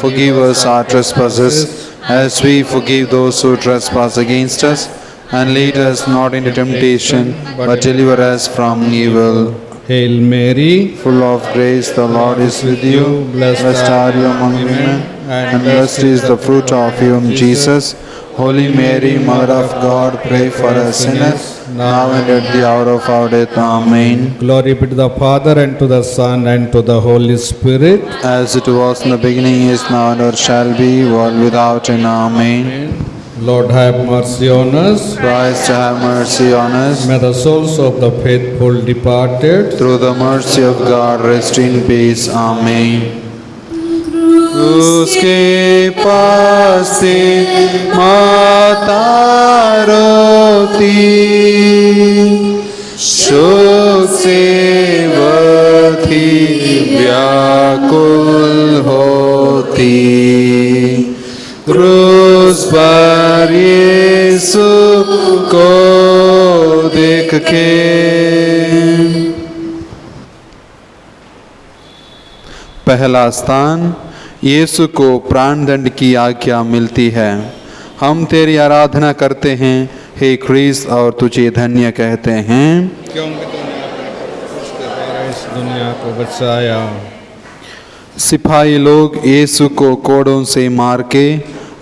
S2: Forgive us our trespasses, as we forgive those who trespass against us. And lead us not into temptation, but deliver us from evil.
S3: Hail Mary,
S2: Full of grace, the Lord is with you. Blessed are you among women, and blessed is the fruit of your womb, Jesus. Holy Mary, Mother of God, pray for us sinners, now and at the hour of our death. Amen.
S3: glory be to the Father, and to the Son, and to the Holy Spirit.
S2: As it was in the beginning, is now, and ever shall be, world without end. Amen.
S3: Lord, have mercy on us.
S2: Christ, have mercy on us.
S3: May the souls of the faithful departed,
S2: Through the mercy of God, rest in peace. Amen. उसके पास से माता रोती, शोक से वह थी व्याकुल होती, क्रूस पर यीशु को देख के। पहला स्थान, यीशु को प्राण दंड की आज्ञा मिलती है। हम तेरी आराधना करते हैं हे क्रिस्त, और तुझे धन्य कहते हैं,
S3: क्योंकि तूने अपने क्रूस के द्वारा इस दुनिया को बचाया।
S2: सिपाही लोग यीशु को कोड़ों से मार के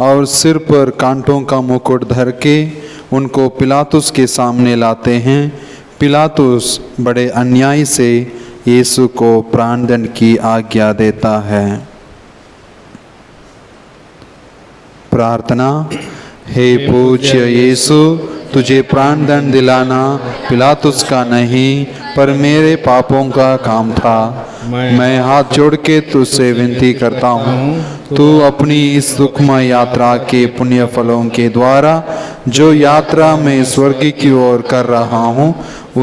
S2: और सिर पर कांटों का मुकुट धर के उनको पिलातुस के सामने लाते हैं। पिलातुस बड़े अन्याय से यीशु को प्राण दंड की आज्ञा देता है। प्रार्थना। हे पूज्य यीशु, तुझे प्राण दंड दिलाना पिलातुस का नहीं पर मेरे पापों का काम था। मैं हाथ जोड़ के तुझसे विनती करता हूँ, तू अपनी इस दुखमय यात्रा के पुण्य फलों के द्वारा जो यात्रा मैं स्वर्ग की ओर कर रहा हूँ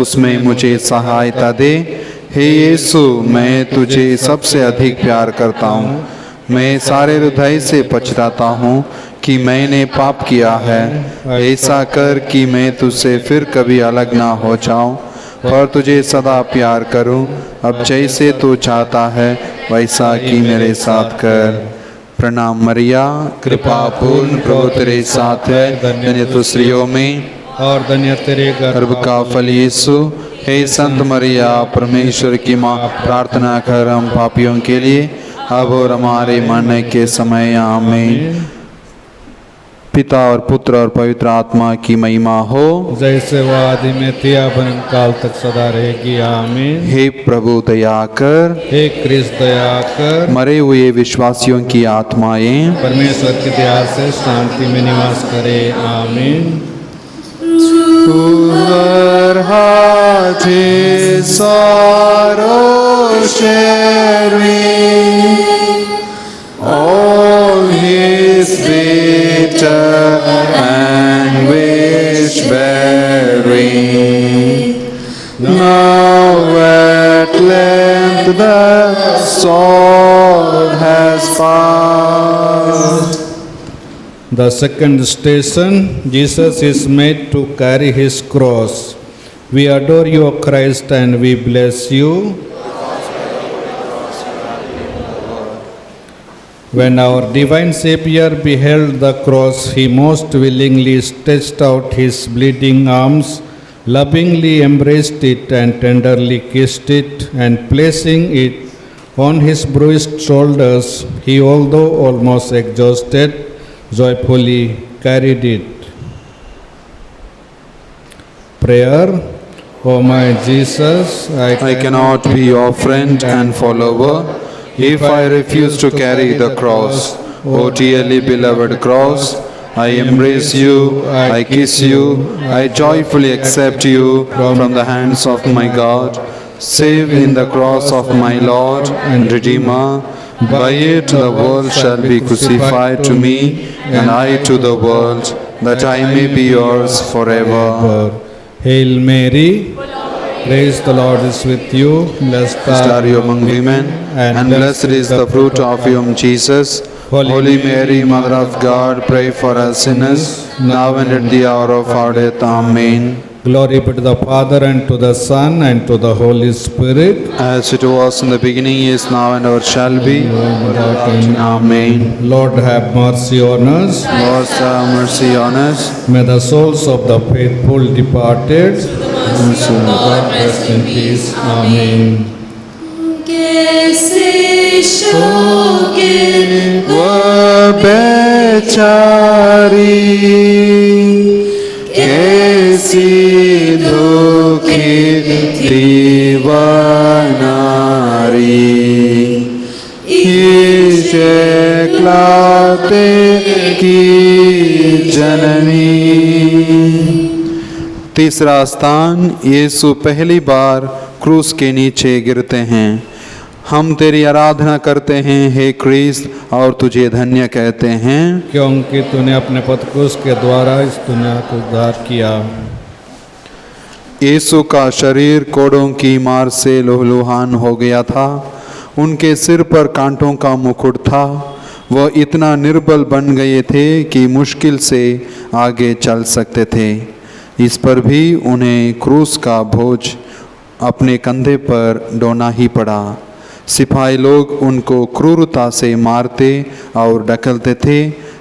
S2: उसमें मुझे सहायता दे। हे यीशु, मैं तुझे सबसे अधिक प्यार करता हूँ। मैं सारे हृदय से पछताता हूँ कि मैंने पाप किया है। ऐसा कर कि मैं तुझसे फिर कभी अलग ना हो जाऊं, पर तुझे सदा प्यार करूं। अब जैसे तू चाहता है वैसा कि मेरे साथ कर। प्रणाम मरिया, कृपा पूर्ण, प्रभु तेरे साथ है। धन्य तू स्त्रियों में
S3: और धन्य तेरे
S2: गर्भ का फल यीशु। हे संत मरिया, परमेश्वर की माँ, प्रार्थना कर हम पापियों के लिए अब और हमारे मरने के समय। आमीन। पिता और पुत्र और पवित्र आत्मा की महिमा हो,
S3: जैसे वो आदि में थी अब अनंत काल तक सदा रहेगी। आमीन।
S2: हे प्रभु दया कर।
S3: हे क्रिस्त दया कर।
S2: मरे हुए विश्वासियों की आत्माएं
S3: परमेश्वर की दया से शांति में निवास करे। आमीन।
S2: all his bitter anguish bearing. Now at length the soul has passed.
S3: The second station, Jesus is made to carry his cross. We adore you, O Christ, and we bless you. When our divine Savior beheld the cross, he most willingly stretched out his bleeding arms, lovingly embraced it and tenderly kissed it, and placing it on his bruised shoulders, he, although almost exhausted, joyfully carried it. Prayer. O my Jesus,
S2: I cannot be your friend and follower if I refuse to carry the cross. O dearly beloved cross, I embrace you, I kiss you, I joyfully accept you from the hands of my God. Save in the cross of my Lord and Redeemer. By it the world shall be crucified to me, and I to the world, that I may be yours forever.
S6: Hail Mary, praise the Lord is with you. Blessed
S2: Are you among women, and blessed is the fruit of your womb, Jesus. Holy Mary, Mother of God, pray for us sinners, now and at the hour of our death. Amen.
S6: Glory be to the Father, and to the Son, and to the Holy Spirit.
S2: As it was in the beginning, is now, and ever shall be. Amen.
S6: Lord, have mercy on us.
S2: Lord, have mercy on us.
S6: May the souls of the faithful departed, God rest in peace. Amen.
S5: कैसे शोके
S2: वह बेचारी कैसी दुखी दीवानारी, ईशे क्लाते की जननी। तीसरा स्थान, यीशु पहली बार क्रूस के नीचे गिरते हैं। हम तेरी आराधना करते हैं हे क्रिस्त, और तुझे धन्य कहते हैं,
S6: क्योंकि तूने अपने पद क्रूस के द्वारा इस दुनिया को उद्धार किया।
S2: यीशु का शरीर कोड़ों की मार से लहूलुहान हो गया था। उनके सिर पर कांटों का मुकुट था। वह इतना निर्बल बन गए थे कि मुश्किल से आगे चल सकते थे। इस पर भी उन्हें क्रूस का बोझ अपने कंधे पर ढोना ही पड़ा। सिपाही लोग उनको क्रूरता से मारते और ढकेलते थे,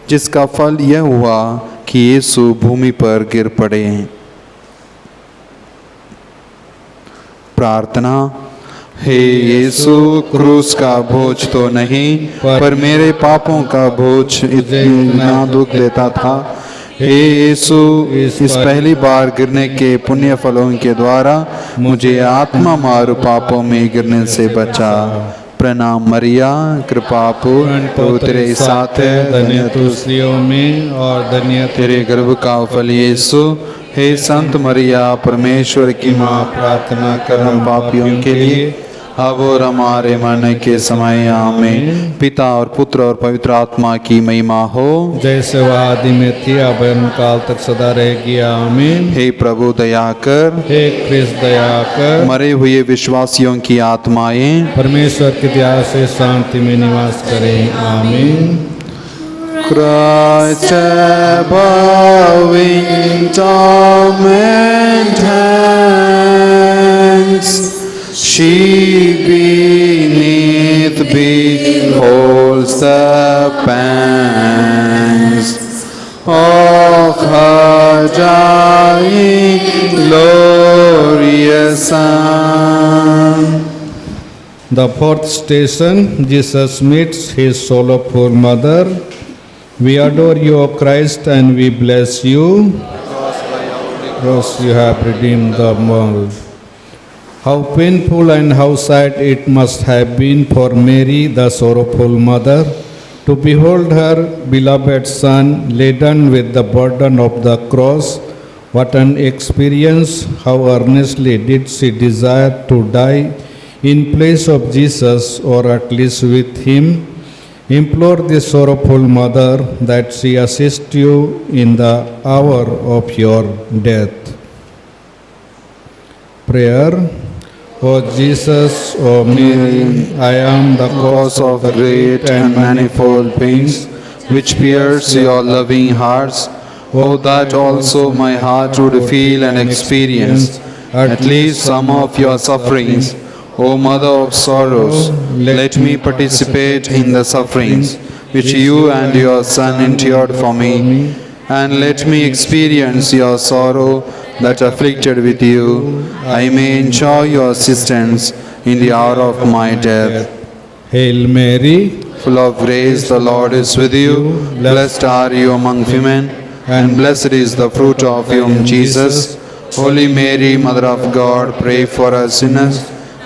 S2: जिसका फल यह हुआ कि यीशु भूमि पर गिर पड़े। प्रार्थना। हे यीशु, क्रूस का बोझ तो नहीं, पर मेरे पापों का बोझ इतना दुख देता था। हे यीशु, इस पहली बार गिरने के पुण्य फलों के द्वारा मुझे आत्मा मारू पापों में गिरने से बचा। प्रणाम मरिया, कृपा पूर्ण, प्रभु तेरे साथ है,
S6: धन्य तू स्त्रियों में और धन्य
S2: तेरे गर्भ का फल यीशु। हे संत मरिया, परमेश्वर की माँ, प्रार्थना कर हम पापियों के लिए, अब और हमारे मरने के समय। आमीन। पिता और पुत्र और पवित्र आत्मा की महिमा हो,
S6: जैसे वह आदि में थी, अब अनंत काल तक सदा रहेगी। आमीन।
S2: हे प्रभु दया कर,
S6: हे कृष्ण दया कर।
S2: मरे हुए विश्वासियों की आत्माएं
S6: परमेश्वर की दया से शांति में निवास करें। आमीन।
S2: Christ bowing torment hands, she beneath beholds the pangs of her dying glorious Son.
S6: The fourth station, Jesus meets his sorrowful mother. We adore you, O Christ, and we bless you, because you have redeemed the world. How painful and how sad it must have been for Mary, the sorrowful mother, to behold her beloved Son laden with the burden of the cross. What an experience! How earnestly did she desire to die in place of Jesus, or at least with him. Implore the sorrowful mother that she assist you in the hour of your death. Prayer. O Jesus, O Mary, I am the
S2: Cause of great and manifold pains which pierce your loving hearts, O that also my heart would feel and experience at least some of your sufferings. O Mother of sorrows, let me participate in the sufferings which you and your Son endured for me, and let me experience your sorrow that afflicted with you. I may enjoy your assistance in the hour of my death.
S6: Hail Mary,
S2: Full of grace, the Lord is with you. Blessed are you among women, and blessed is the fruit of your womb, Jesus. Holy Mary, Mother of God, pray for us sinners,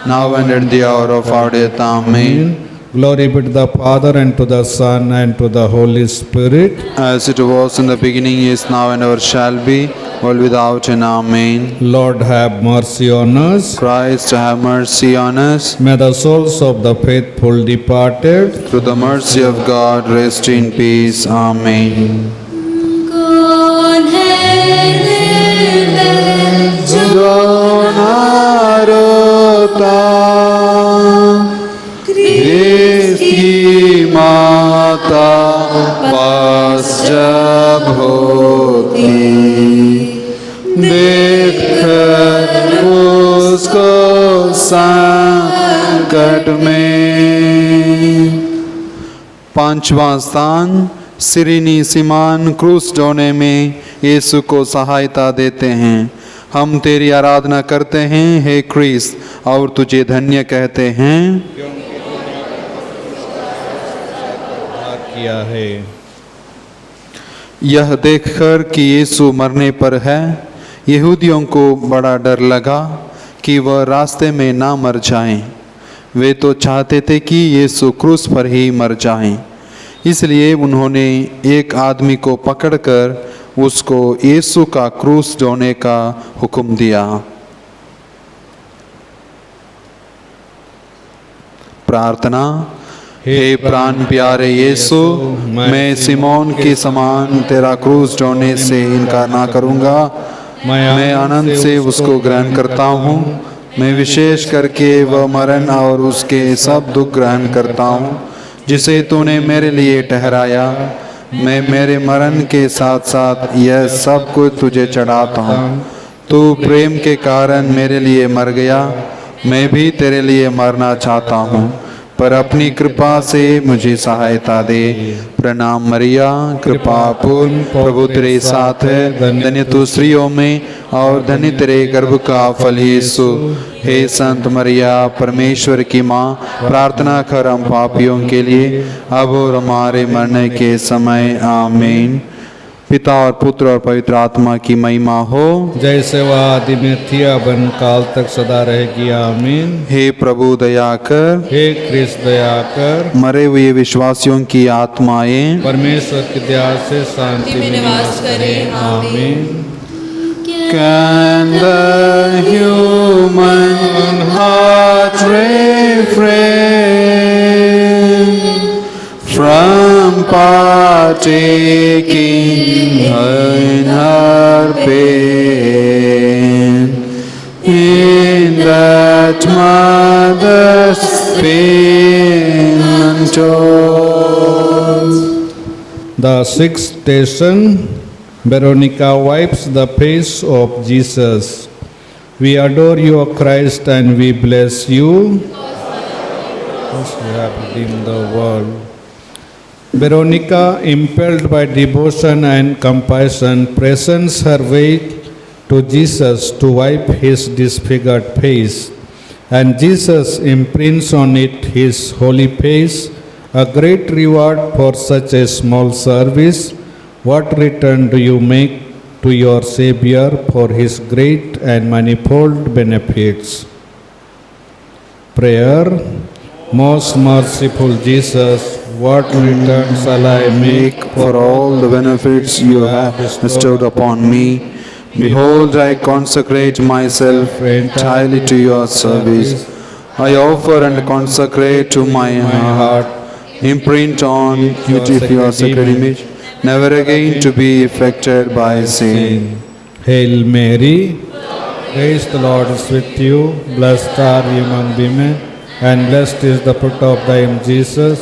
S2: now and at the hour of our death. Amen.
S6: Glory be to the Father, and to the Son, and to the Holy Spirit.
S2: As it was in the beginning, is now, and ever shall be, world without end. Amen.
S6: Lord, have mercy on us.
S2: Christ, have mercy on us.
S6: May the souls of the faithful departed,
S2: Through the mercy of God, rest in peace. Amen.
S5: कौन है निर्दय जो
S2: जो रोता ख्रिस्त की माता पास जब होती, देखकर उसको संकट में। पांचवा स्थान, सिरिनी सिमान क्रूस ढोने में यीशु को सहायता देते हैं। हम तेरी आराधना करते हैं हे क्रिस्त, और तुझे धन्य कहते हैं
S6: किया है।
S2: यह देखकर कि यीशु मरने पर है, यहूदियों को बड़ा डर लगा कि वह रास्ते में ना मर जाएं। वे तो चाहते थे कि यीशु क्रूस पर ही मर जाएं। इसलिए उन्होंने एक आदमी को पकड़कर उसको यीशु का क्रूस ढोने का हुक्म दिया। प्रार्थना। हे प्राण प्यारे यीशु, मैं सिमोन के समान तेरा क्रूस ढोने से इनकार ना करूँगा। मैं आनंद से उसको ग्रहण करता हूँ। मैं विशेष करके वह मरण और उसके सब दुख ग्रहण करता हूँ जिसे तूने मेरे लिए ठहराया। मैं मेरे मरण के साथ साथ यह सब कुछ तुझे चढ़ाता हूँ। तू प्रेम के कारण मेरे लिए मर गया, मैं भी तेरे लिए मरना चाहता हूँ, पर अपनी कृपा से मुझे सहायता दे। प्रणाम मरिया, कृपा पूर्ण, प्रभु तेरे साथ है। धन्य तू स्त्रियों में और धन्य तेरे गर्भ का फल यीशु। हे संत मरिया, परमेश्वर की माँ, प्रार्थना कर हम पापियों के लिए, अब और हमारे मरने के समय। आमीन। पिता और पुत्र और पवित्र आत्मा की महिमा हो,
S6: जैसे वह आदि में थी, अब काल तक सदा रहेगी। आमीन।
S2: हे प्रभु दया कर,
S6: हे कृष्ण दया कर।
S2: मरे हुए विश्वासियों की आत्माएं
S6: परमेश्वर की दया से शांति में निवास करें। आमीन।
S2: Can the human heart refrain from partaking in her pain, in that mother's pain untold?
S6: The sixth station, Veronica wipes the face of Jesus. We adore you, O Christ, and we bless you, because you have redeemed the world. Veronica, impelled by devotion and compassion, presents her way to Jesus to wipe his disfigured face, and Jesus imprints on it his holy face, a great reward for such a small service. What return do you make to your Savior for his great and manifold benefits? Prayer. Most merciful Jesus, what return shall I make
S2: For all the benefits you have bestowed upon me, behold, I consecrate myself entirely to your service. I offer and consecrate to my heart, imprint on beauty of your sacred image, never again to be affected by sin.
S6: Hail Mary, praise the Lord is with you, blessed are you among women, and blessed is the fruit of thy womb, Jesus.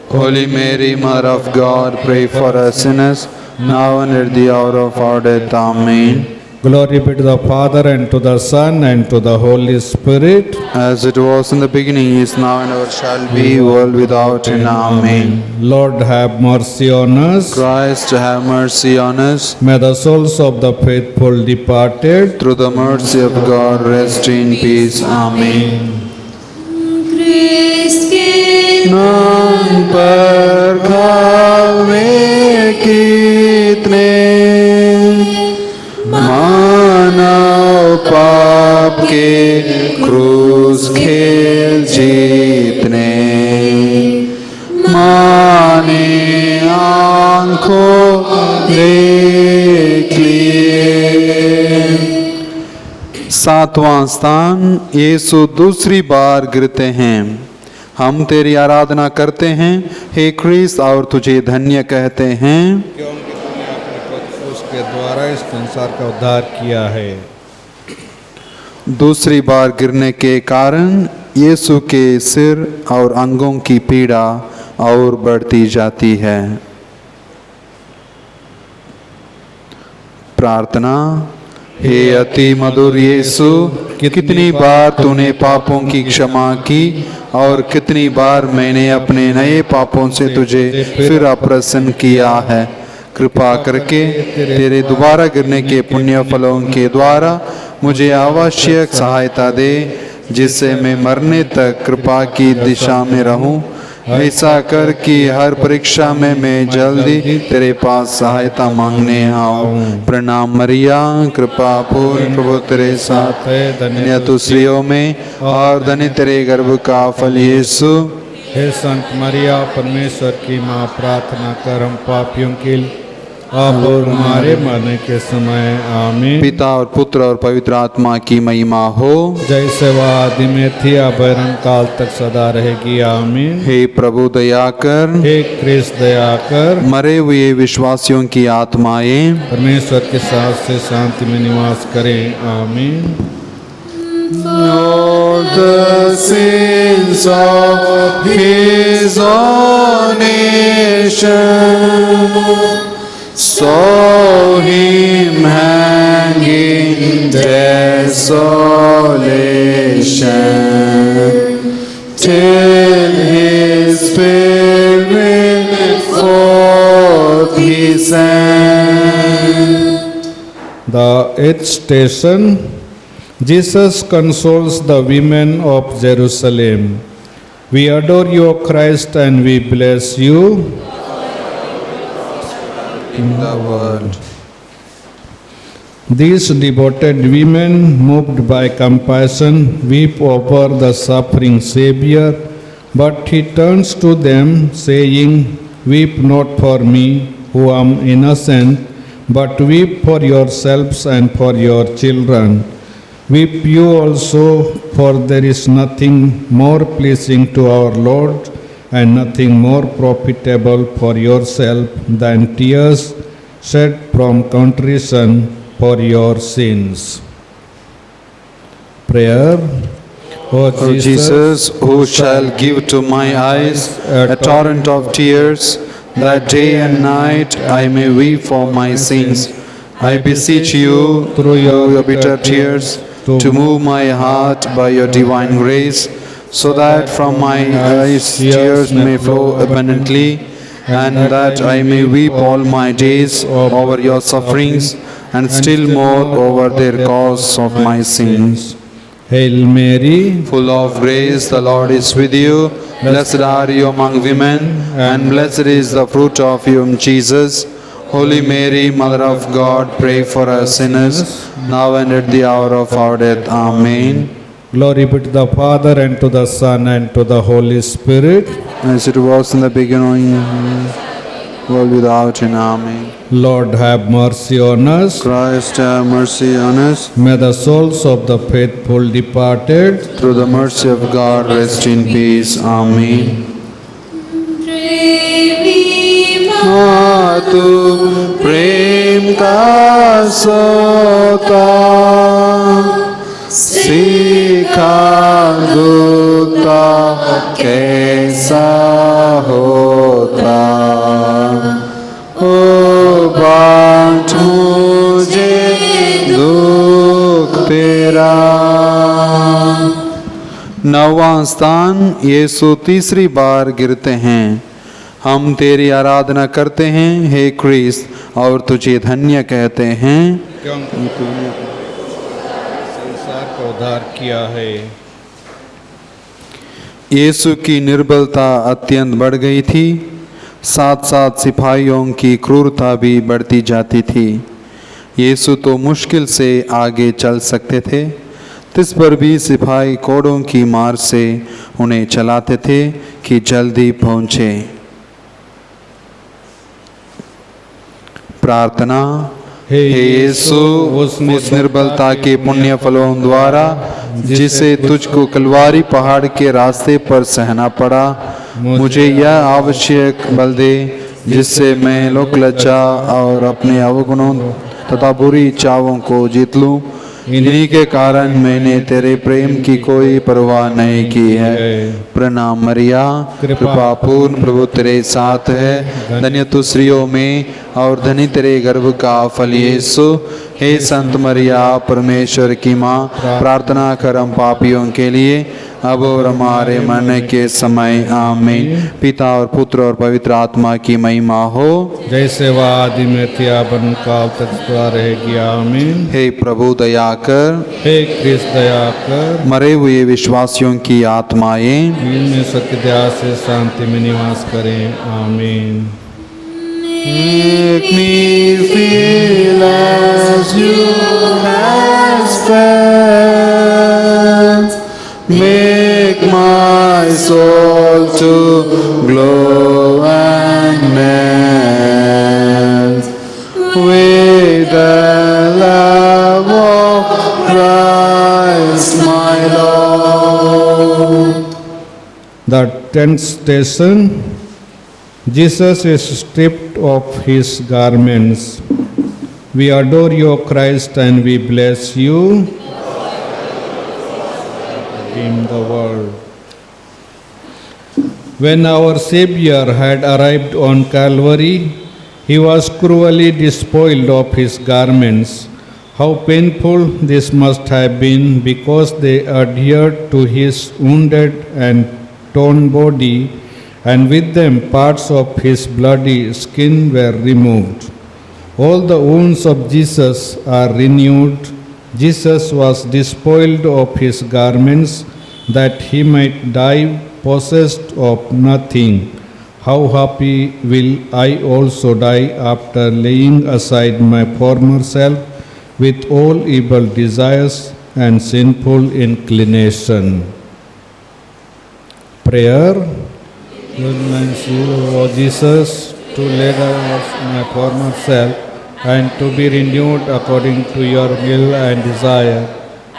S2: Holy Mary, Mother of God, pray for us sinners, now and at the hour of our death. Amen.
S6: Glory be to the Father, and to the Son, and to the Holy Spirit.
S2: As it was in the beginning, is now, and ever shall be, world without end. Amen.
S6: Lord, have mercy on us.
S2: Christ, have mercy on us.
S6: May the souls of the faithful departed,
S2: Through the mercy of God, rest in peace. Amen.
S5: Christ के
S2: नाम पर खावे कितने मानव पाप के क्रूस खेल जीतने, सातवां स्थान, यीशु दूसरी बार गिरते हैं। हम तेरी आराधना करते हैं हे क्रिस्त और तुझे धन्य कहते हैं,
S6: क्योंकि तूने अपने पुत्र उसके द्वारा इस संसार का उद्धार किया है।
S2: दूसरी बार गिरने के कारण यीशु के सिर और अंगों की पीड़ा और बढ़ती जाती है। प्रार्थना। हे अति मधुर यीशु, कितनी बार तूने पापों की क्षमा की और कितनी बार मैंने अपने नए पापों से तुझे फिर अप्रसन्न किया है। कृपा करके तेरे दोबारा गिरने के पुण्य फलों के द्वारा मुझे आवश्यक सहायता दे, जिससे मैं मरने तक कृपा की दिशा में रहूं। ऐसा कर कि हर परीक्षा में मैं जल्दी तेरे पास सहायता मांगने आऊं। प्रणाम मरिया, कृपा पूर्ण प्रभु तेरे साथ है, धन्य तू स्त्रियों में और धन्य तेरे गर्भ का फल यीशु।
S6: हे संत मरिया, परमेश्वर की माँ, प्रार्थना कर हम पापियों के लिए अब और हमारे मरने के समय। आमीन।
S2: पिता और पुत्र और पवित्र आत्मा की महिमा हो,
S6: जैसे वह आदि में थी अब अनंत काल तक सदा रहेगी। आमीन।
S2: हे प्रभु दया कर,
S6: हे कृष्ण दया कर।
S2: मरे हुए विश्वासियों की आत्माएं
S6: परमेश्वर के साथ से शांति में निवास करें। आमीन।
S2: All the sins of his own nation saw him hang in desolation, till his spirit forth he sent.
S6: The eighth station, Jesus consoles the women of Jerusalem. We adore you, O Christ, and we bless you
S2: In the world.
S6: These devoted women, moved by compassion, weep over the suffering Savior, but he turns to them, saying, "Weep not for me, who am innocent, but weep for yourselves and for your children. Weep you also, for there is nothing more pleasing to our Lord, and nothing more profitable for yourself than tears shed from contrition for your sins." Prayer. O
S2: O Jesus, who shall give to my eyes a torrent of tears, that day and night I may weep for my sins, I beseech you, through your bitter tears, to move my heart by your divine grace, so that from my eyes tears may flow abundantly, and that I may weep all my days over your sufferings, and still more over their cause of my sins.
S6: Hail Mary,
S2: Full of grace, the Lord is with you. Blessed are you among women, and blessed is the fruit of your womb, Jesus. Holy Mary, Mother of God, pray for us sinners, now and at the hour of our death. Amen.
S6: glory be to the Father, and to the Son, and to the Holy Spirit.
S2: As it was in the beginning, world without end. Amen.
S6: Lord, have mercy on us.
S2: Christ, have mercy on us.
S6: May the souls of the faithful departed
S2: Through the mercy of God, rest in peace. Amen. तू प्रेम का सोता सीखा दूता कैसा होता, ओ बांट मुझे दुख तेरा। नौवां स्थान, यीशु तीसरी बार गिरते हैं। हम तेरी आराधना करते हैं हे क्रिस्त, और तुझे धन्य कहते हैं,
S6: क्योंकि तूने संसार का उद्धार किया है।
S2: यीशु की निर्बलता अत्यंत बढ़ गई थी, साथ साथ सिपाहियों की क्रूरता भी बढ़ती जाती थी। यीशु तो मुश्किल से आगे चल सकते थे, तिस पर भी सिपाही कोड़ों की मार से उन्हें चलाते थे कि जल्दी पहुँचे। प्रार्थना।
S6: हे
S2: हे यीशु, उस निर्बलता के पुण्य फलों द्वारा जिसे तुझको कलवारी पहाड़ के रास्ते पर सहना पड़ा, मुझे यह आवश्यक बल दे जिससे मैं लोक लज्जा और अपने अवगुणों तथा बुरी इच्छाओं को जीत लूं। इन्हीं के कारण मैंने तेरे प्रेम की कोई परवाह नहीं की है। प्रणाम मरिया, कृपा पूर्ण, प्रभु तेरे साथ है। धन्य तू स्त्रियों में और धनी तेरे गर्भ का फल यीशु। हे संत मरिया, परमेश्वर की माँ, प्रार्थना कर हम पापियों के लिए अब और हमारे मरने के समय। आमीन। पिता और पुत्र और पवित्र आत्मा की महिमा हो,
S6: जैसे वह आदि में थी आबन काल तक सदा रहेगी। आमीन।
S2: हे प्रभु दया कर,
S6: हे कृष्ण दया कर,
S2: मरे हुए विश्वासियों की आत्माएं
S6: इनमें सत्य से शांति में निवास करें। आमीन।
S2: Make me feel as you have felt. Make my soul to glow and melt with the love of Christ my Lord.
S6: The 10th station. Jesus is stripped of his garments. We adore you, Christ, and we bless you. In the world. When our Savior had arrived on Calvary, he was cruelly despoiled of his garments. How painful this must have been, because they adhered to his wounded and torn body, and with them parts of his bloody skin were removed. All the wounds of Jesus are renewed. Jesus was despoiled of his garments that he might die possessed of nothing. How happy will I also die after laying aside my former self with all evil desires and sinful inclination. Prayer. Lord Lord Jesus, to lay down my former self and to be renewed according to your will and desire.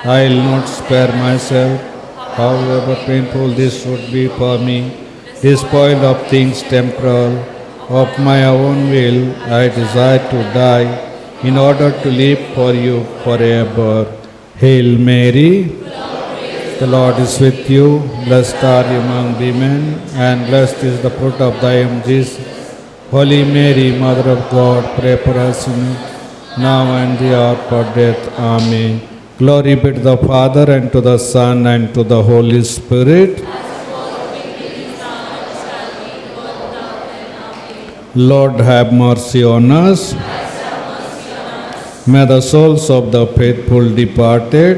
S6: I will not spare myself, however painful this would be for me. Despoiled of things temporal, of my own will, I desire to die in order to live for you forever. Hail Mary, the Lord is with you. Blessed are you among women, and blessed is the fruit of thy womb, Jesus. Holy Mary, Mother of God, pray for us sinners, now and the hour of our death. Amen. Glory be to the Father, and to the Son, and to the Holy Spirit. Lord, have mercy on us. May the souls of the faithful departed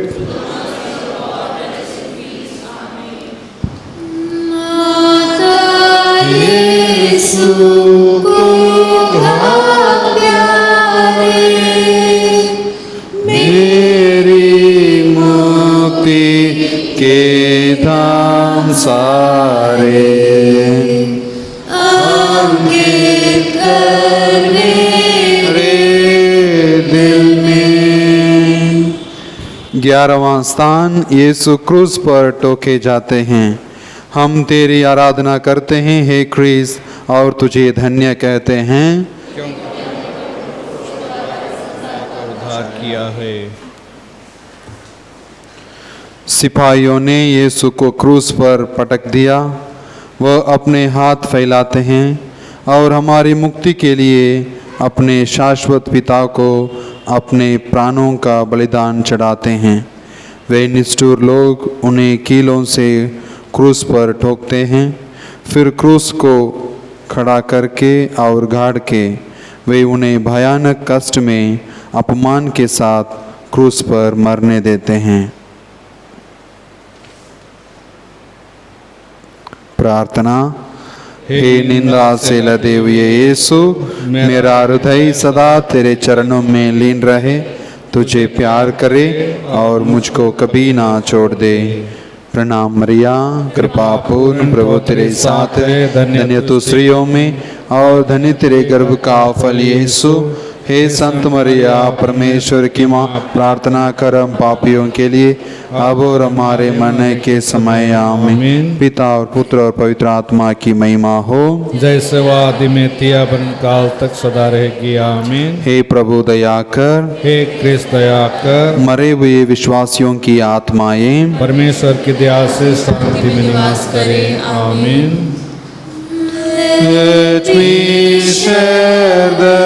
S5: यीशु को भाग प्यारे,
S2: मेरी मुक्ति के धाम सारे
S5: अंकित करने
S2: रे दिल में। 11वां स्थान, यीशु क्रूस पर टोके जाते हैं। हम तेरी आराधना करते हैं हे क्रिस्त, और तुझे धन्य कहते हैं
S6: उद्धार किया है।
S2: सिपाहियों ने यीशु को क्रूस पर पटक दिया। वह अपने हाथ फैलाते हैं और हमारी मुक्ति के लिए अपने शाश्वत पिता को अपने प्राणों का बलिदान चढ़ाते हैं। वे निष्ठुर लोग उन्हें कीलों से क्रूस पर ठोकते हैं, फिर क्रूस को खड़ा करके और गाड़ के वे उन्हें भयानक कष्ट में अपमान के साथ क्रूस पर मरने देते हैं। प्रार्थना। हे निंदा से लदे हुए यीशु, मेरा हृदय सदा तेरे चरणों में लीन रहे, तुझे प्यार करे और मुझको कभी ना छोड़ दे। प्रणाम मरिया, कृपा पूर्ण, प्रभु तेरे साथ है। धन्य तू स्त्रियों में और धन्य तेरे गर्भ का फल यीशु। हे संत मरिया परमेश्वर की माँ, प्रार्थना कर हम पापियों के लिए अब और हमारे मरने के समय आमीन। पिता और पुत्र और पवित्र आत्मा की महिमा हो,
S6: जैसे वह आदि में थी अब काल तक सदा रहेगी। आमीन।
S2: हे प्रभु दया कर,
S6: हे कृष्ण दया कर।
S2: मरे हुए विश्वासियों की आत्माएं
S6: परमेश्वर की दया से शांति में निवास करें। आमीन।
S2: Let me share the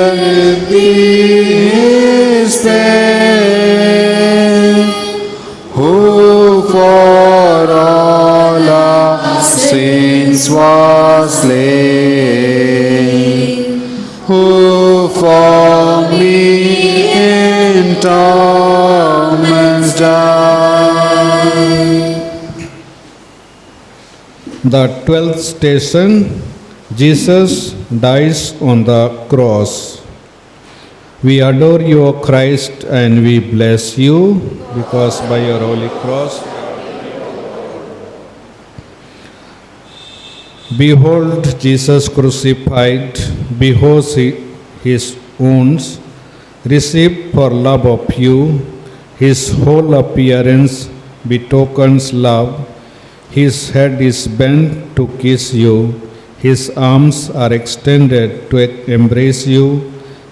S2: peace who for all our sins was slain, who for me in torments died.
S6: The 12th station, Jesus dies on the cross. We adore you, O Christ, and we bless you because by your holy cross, behold Jesus crucified, behold his wounds, received for love of you, his whole appearance betokens love, his head is bent to kiss you, his arms are extended to embrace you,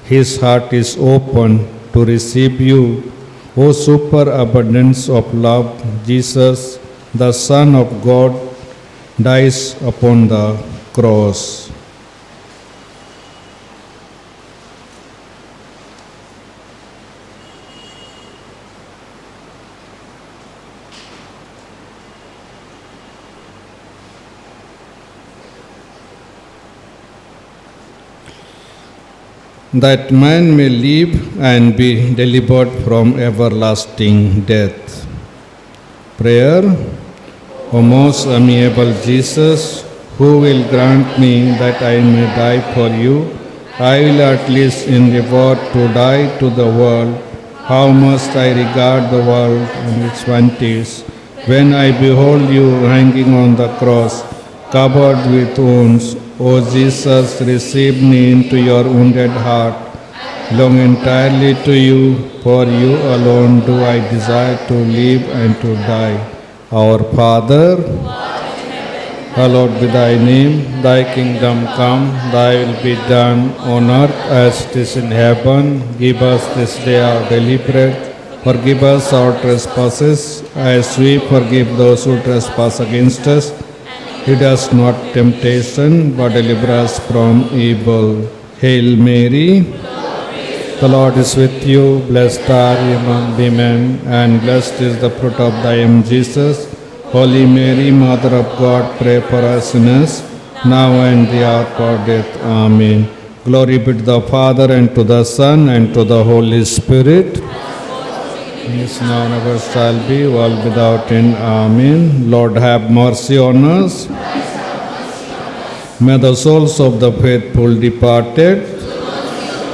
S6: his heart is open to receive you. O superabundance of love, Jesus, the Son of God, dies upon the cross. That man may live and be delivered from everlasting death. Prayer. O most amiable Jesus, who will grant me that I may die for you, I will at least endeavor to die to the world. How must I regard the world and its vanities when I behold you hanging on the cross, covered with wounds. O Jesus, receive me into your wounded heart. Belong entirely to you, for you alone do I desire to live and to die. Our Father, hallowed be thy name, thy kingdom come, thy will be done on earth as it is in heaven. Give us this day our daily bread. Forgive us our trespasses, as we forgive those who trespass against us. Lead us not temptation, but deliver us from evil. Hail Mary, the Lord is with you. Blessed are you among women, and blessed is the fruit of thy womb, Jesus. Holy Mary, Mother of God, pray for us sinners, now and the hour of our death. Amen. Glory be to the Father, and to the Son, and to the Holy Spirit. Is now and ever shall be, world without end. Amen. Lord, have mercy on us. May the souls of the faithful departed,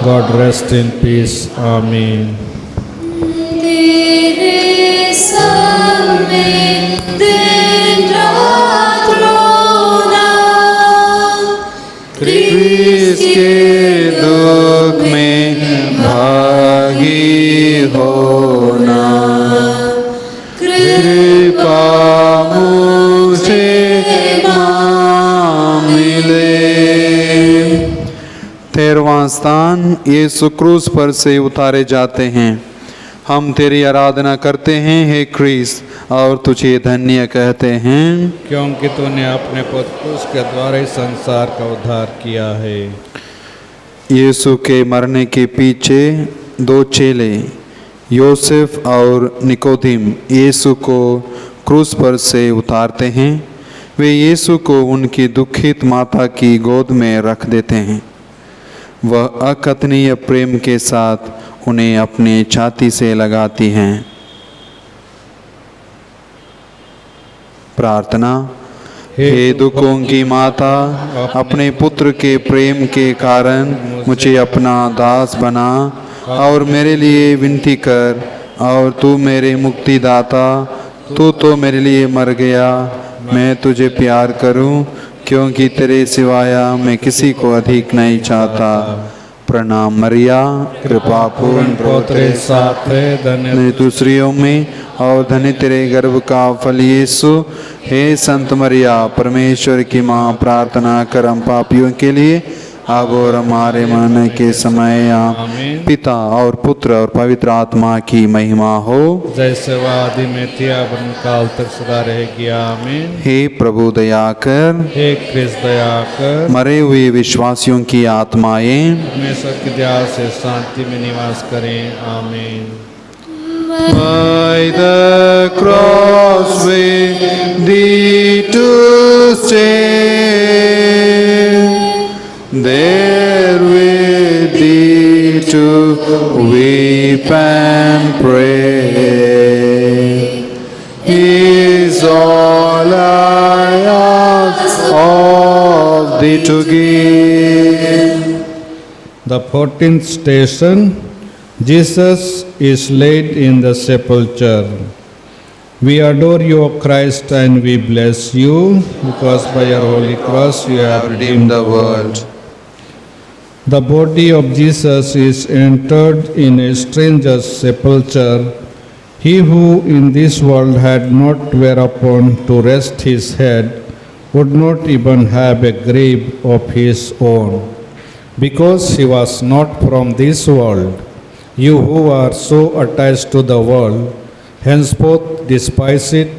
S6: God rest in peace. Amen.
S5: तेरे सामने दिन रात रोना,
S2: Chris के दुख में भागी होना, कृपा मुझे मिले। 13वां स्थान, यीशु क्रूस पर से उतारे जाते हैं। हम तेरी आराधना करते हैं हे क्रिस, और तुझे धन्य कहते हैं,
S6: क्योंकि तूने अपने पुत्र क्रूस के द्वारा ही संसार का उद्धार किया है।
S2: यीशु के मरने के पीछे दो चेले योसेफ और निकोदिम यीशु को क्रूस पर से उतारते हैं। वे यीशु को उनकी दुखित माता की गोद में रख देते हैं। वह अकथनीय प्रेम के साथ उन्हें अपनी छाती से लगाती हैं। प्रार्थना। हे दुखों की माता, अपने पुत्र के प्रेम के कारण मुझे अपना दास बना और मेरे लिए विनती कर। और तू मेरे मुक्तिदाता, तू तो मेरे लिए मर गया। मैं तुझे प्यार करूं, क्योंकि तेरे सिवाय मैं किसी को अधिक नहीं चाहता। प्रणाम मरिया कृपा पूर्ण
S6: प्रभु तेरे साथ है, धन्य
S2: धन्य तू स्त्रियों में और धन्य तेरे गर्भ का फल यीशु। हे संत मरिया परमेश्वर की माँ, प्रार्थना कर हम पापियों के लिए अब और हमारे मरने के समय।
S6: आमीन।
S2: पिता और पुत्र और पवित्र आत्मा की महिमा हो,
S6: जैसे वह आदि में थी अब काल तक सदा रहेगी। आमीन।
S2: हे प्रभु दया कर,
S6: हे कृष्ण दया कर,
S2: मरे हुए विश्वासियों की आत्माएं
S6: हमेशा की दया से शांति में निवास करें। आमीन।
S2: by the cross with thee to stay, there with thee to weep and pray, is all I ask of thee to give.
S6: The 14th station, Jesus is laid in the sepulchre. We adore you, O Christ, and we bless you, because by your holy cross you have redeemed the world. The body of Jesus is entered in a stranger's sepulchre. He who in this world had not whereupon to rest his head would not even have a grave of his own, because he was not from this world. You who are so attached to the world, henceforth despise it,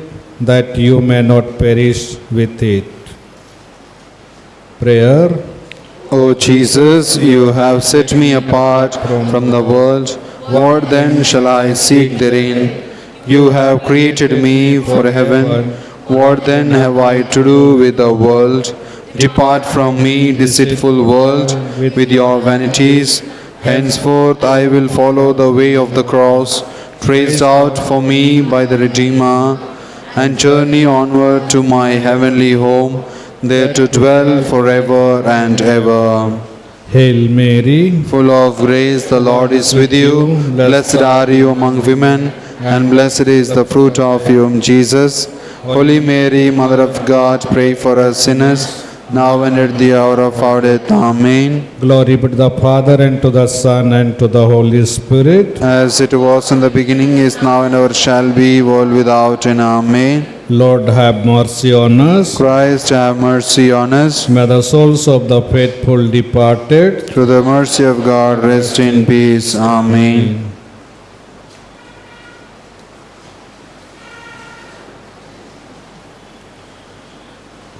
S6: that you may not perish with it. Prayer.
S2: O Jesus, you have set me apart from the world. What then shall I seek therein? You have created me for heaven. What then have I to do with the world? Depart from me, deceitful world, with your vanities. Henceforth I will follow the way of the cross, traced out for me by the Redeemer, and journey onward to my heavenly home, there to dwell forever and ever.
S6: Hail Mary,
S2: Full of grace, the Lord is with you. Blessed are you among women, and blessed is the fruit of your womb, Jesus. Holy Mary, Mother of God, pray for us sinners, now and at the hour of our death. Amen.
S6: glory be to the Father, and to the Son, and to the Holy Spirit.
S2: As it was in the beginning, is now, and ever shall be, world without end. Amen.
S6: Lord, have mercy on us.
S2: Christ, have mercy on us.
S6: May the souls of the faithful departed
S2: Through the mercy of God, rest in peace. Amen.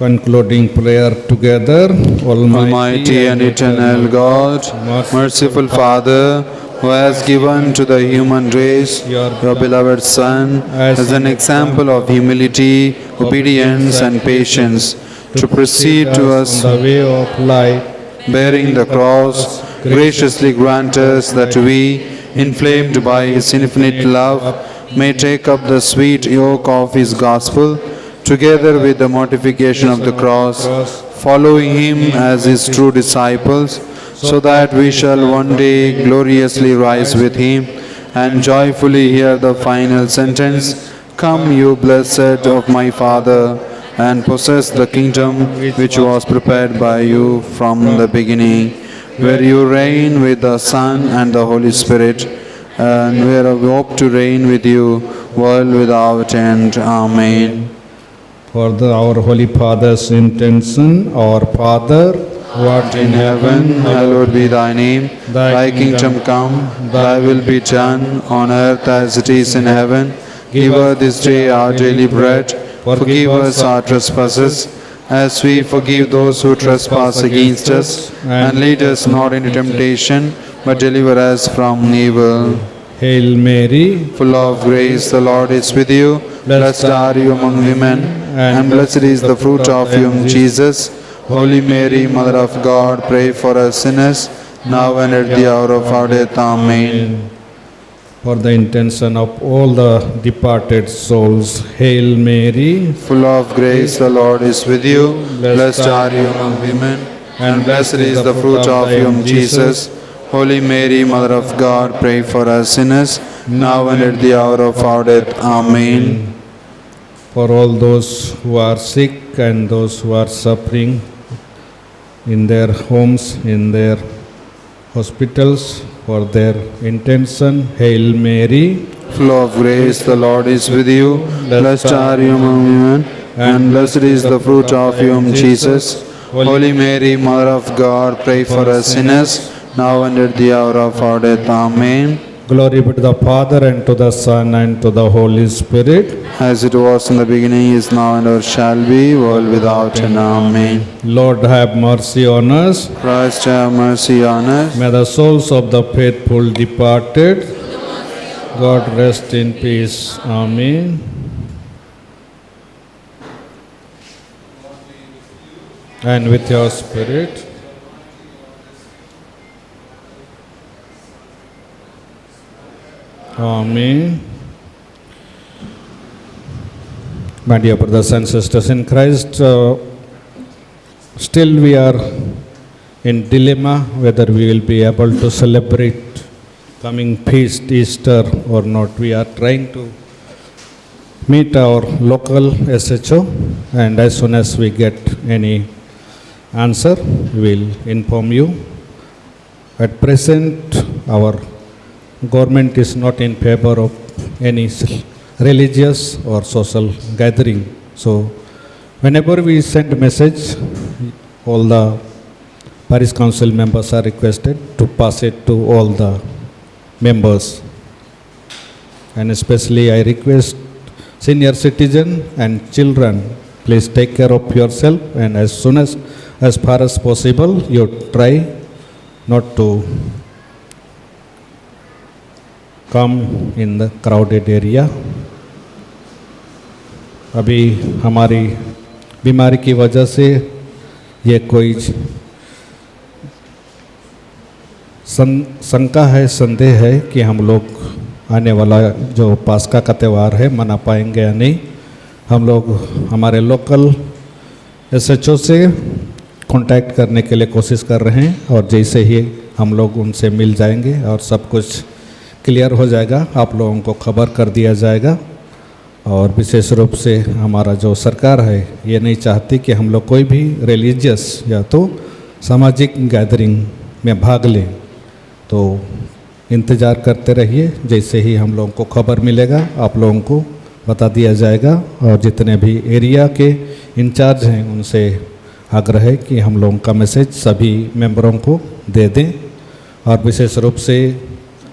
S6: concluding prayer together.
S2: Almighty and eternal God, merciful Father, who has given to the human race your beloved Son as an example of humility, obedience, and patience, to proceed to us
S6: on the way of life,
S2: bearing the cross, graciously grant us that we, inflamed by His infinite love, may take up the sweet yoke of His gospel, together with the mortification of the cross, following Him as His true disciples, so that we shall one day gloriously rise with Him and joyfully hear the final sentence, "Come, you blessed of my Father, and possess the kingdom which was prepared by you from the beginning, where you reign with the Son and the Holy Spirit, and where we hope to reign with you, world without end. Amen."
S6: for our Holy Father's intention, our Father, who art
S2: In heaven, hallowed be thy name. Thy kingdom come, thy will be done on earth as it is in heaven. Give us this day our daily bread. Forgive us our trespasses, as we forgive those who trespass against us. And lead us not into temptation, but deliver us from evil.
S6: Hail Mary,
S2: Full of grace, the Lord is with you. Blessed are you among women, and blessed is the fruit of your womb, Jesus. Holy Mary, Mother of God, pray for us sinners, now and at the hour of our death. Amen.
S6: for the intention of all the departed souls. Hail Mary,
S2: Full of grace, the Lord is with you. Blessed are you among women, and blessed is the fruit of your womb, Jesus. Holy Mary, Mother of God, pray for us sinners, now and at the hour of our death. Amen.
S6: for all those who are sick and those who are suffering in their homes, in their hospitals for their intention. Hail Mary,
S2: full of grace, the Lord is with you. Blessed are you among women, and blessed is the fruit of your womb, Jesus. Holy Mary, Mother of God, pray for us sinners, now and at the hour of our death. Amen.
S6: glory be to the Father, and to the Son, and to the Holy Spirit.
S2: As it was in the beginning, is now, and ever shall be, world without end. Amen.
S6: Lord, have mercy on us.
S2: Christ, have mercy on us.
S6: May the souls of the faithful departed, God rest in peace. Amen. And with your spirit. Amen. My dear brothers and sisters in Christ, still we are in dilemma whether we will be able to celebrate coming feast, Easter, or not. We are trying to meet our local SHO, and as soon as we get any answer, we will inform you. At present, our government is not in favor of any religious or social gathering. So, whenever we send a message, all the parish council members are requested to pass it to all the members. And especially I request senior citizen and children, please take care of yourself, and as far as possible, you try not to come in the crowded area. अभी हमारी बीमारी की वजह से ये कोई शंका है, संदेह है कि हम लोग आने वाला जो पास्का का त्यौहार है मना पाएंगे या नहीं। हम लोग हमारे लोकल SHO से कांटेक्ट करने के लिए कोशिश कर रहे हैं, और जैसे ही हम लोग उनसे मिल जाएंगे और सब कुछ क्लियर हो जाएगा, आप लोगों को खबर कर दिया जाएगा। और विशेष रूप से हमारा जो सरकार है ये नहीं चाहती कि हम लोग कोई भी रिलीजियस या तो सामाजिक गैदरिंग में भाग लें। तो इंतज़ार करते रहिए, जैसे ही हम लोगों को खबर मिलेगा आप लोगों को बता दिया जाएगा। और जितने भी एरिया के इंचार्ज हैं उनसे आग्रह है कि हम लोगों का मैसेज सभी मेंबरों को दे दें। और विशेष रूप से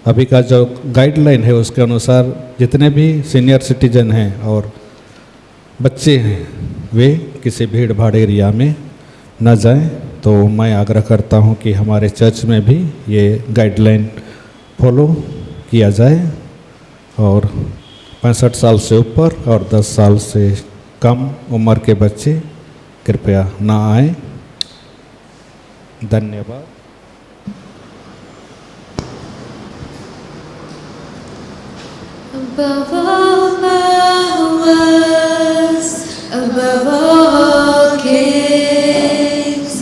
S6: अभी का जो गाइडलाइन है उसके अनुसार जितने भी सीनियर सिटीजन हैं और बच्चे हैं वे किसी भीड़ भाड़ एरिया में न जाएं। तो मैं आग्रह करता हूं कि हमारे चर्च में भी ये गाइडलाइन फॉलो किया जाए, और 65 साल से ऊपर और 10 साल से कम उम्र के बच्चे कृपया ना आएं। धन्यवाद।
S5: Above all powers, above all kings,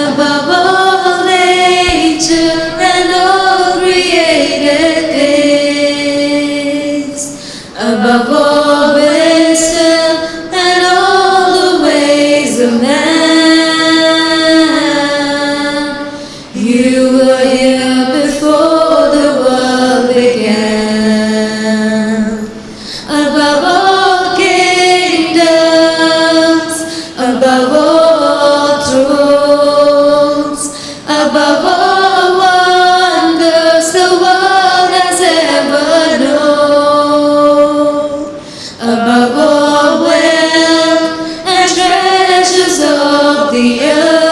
S5: above all nature and all created things, above all wisdom and all the ways of man, you were here before the world began. Above all kingdoms, above all thrones, above all wonders the world has ever known, above all wealth and treasures of the earth,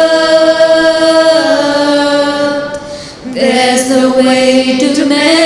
S5: there's no way to measure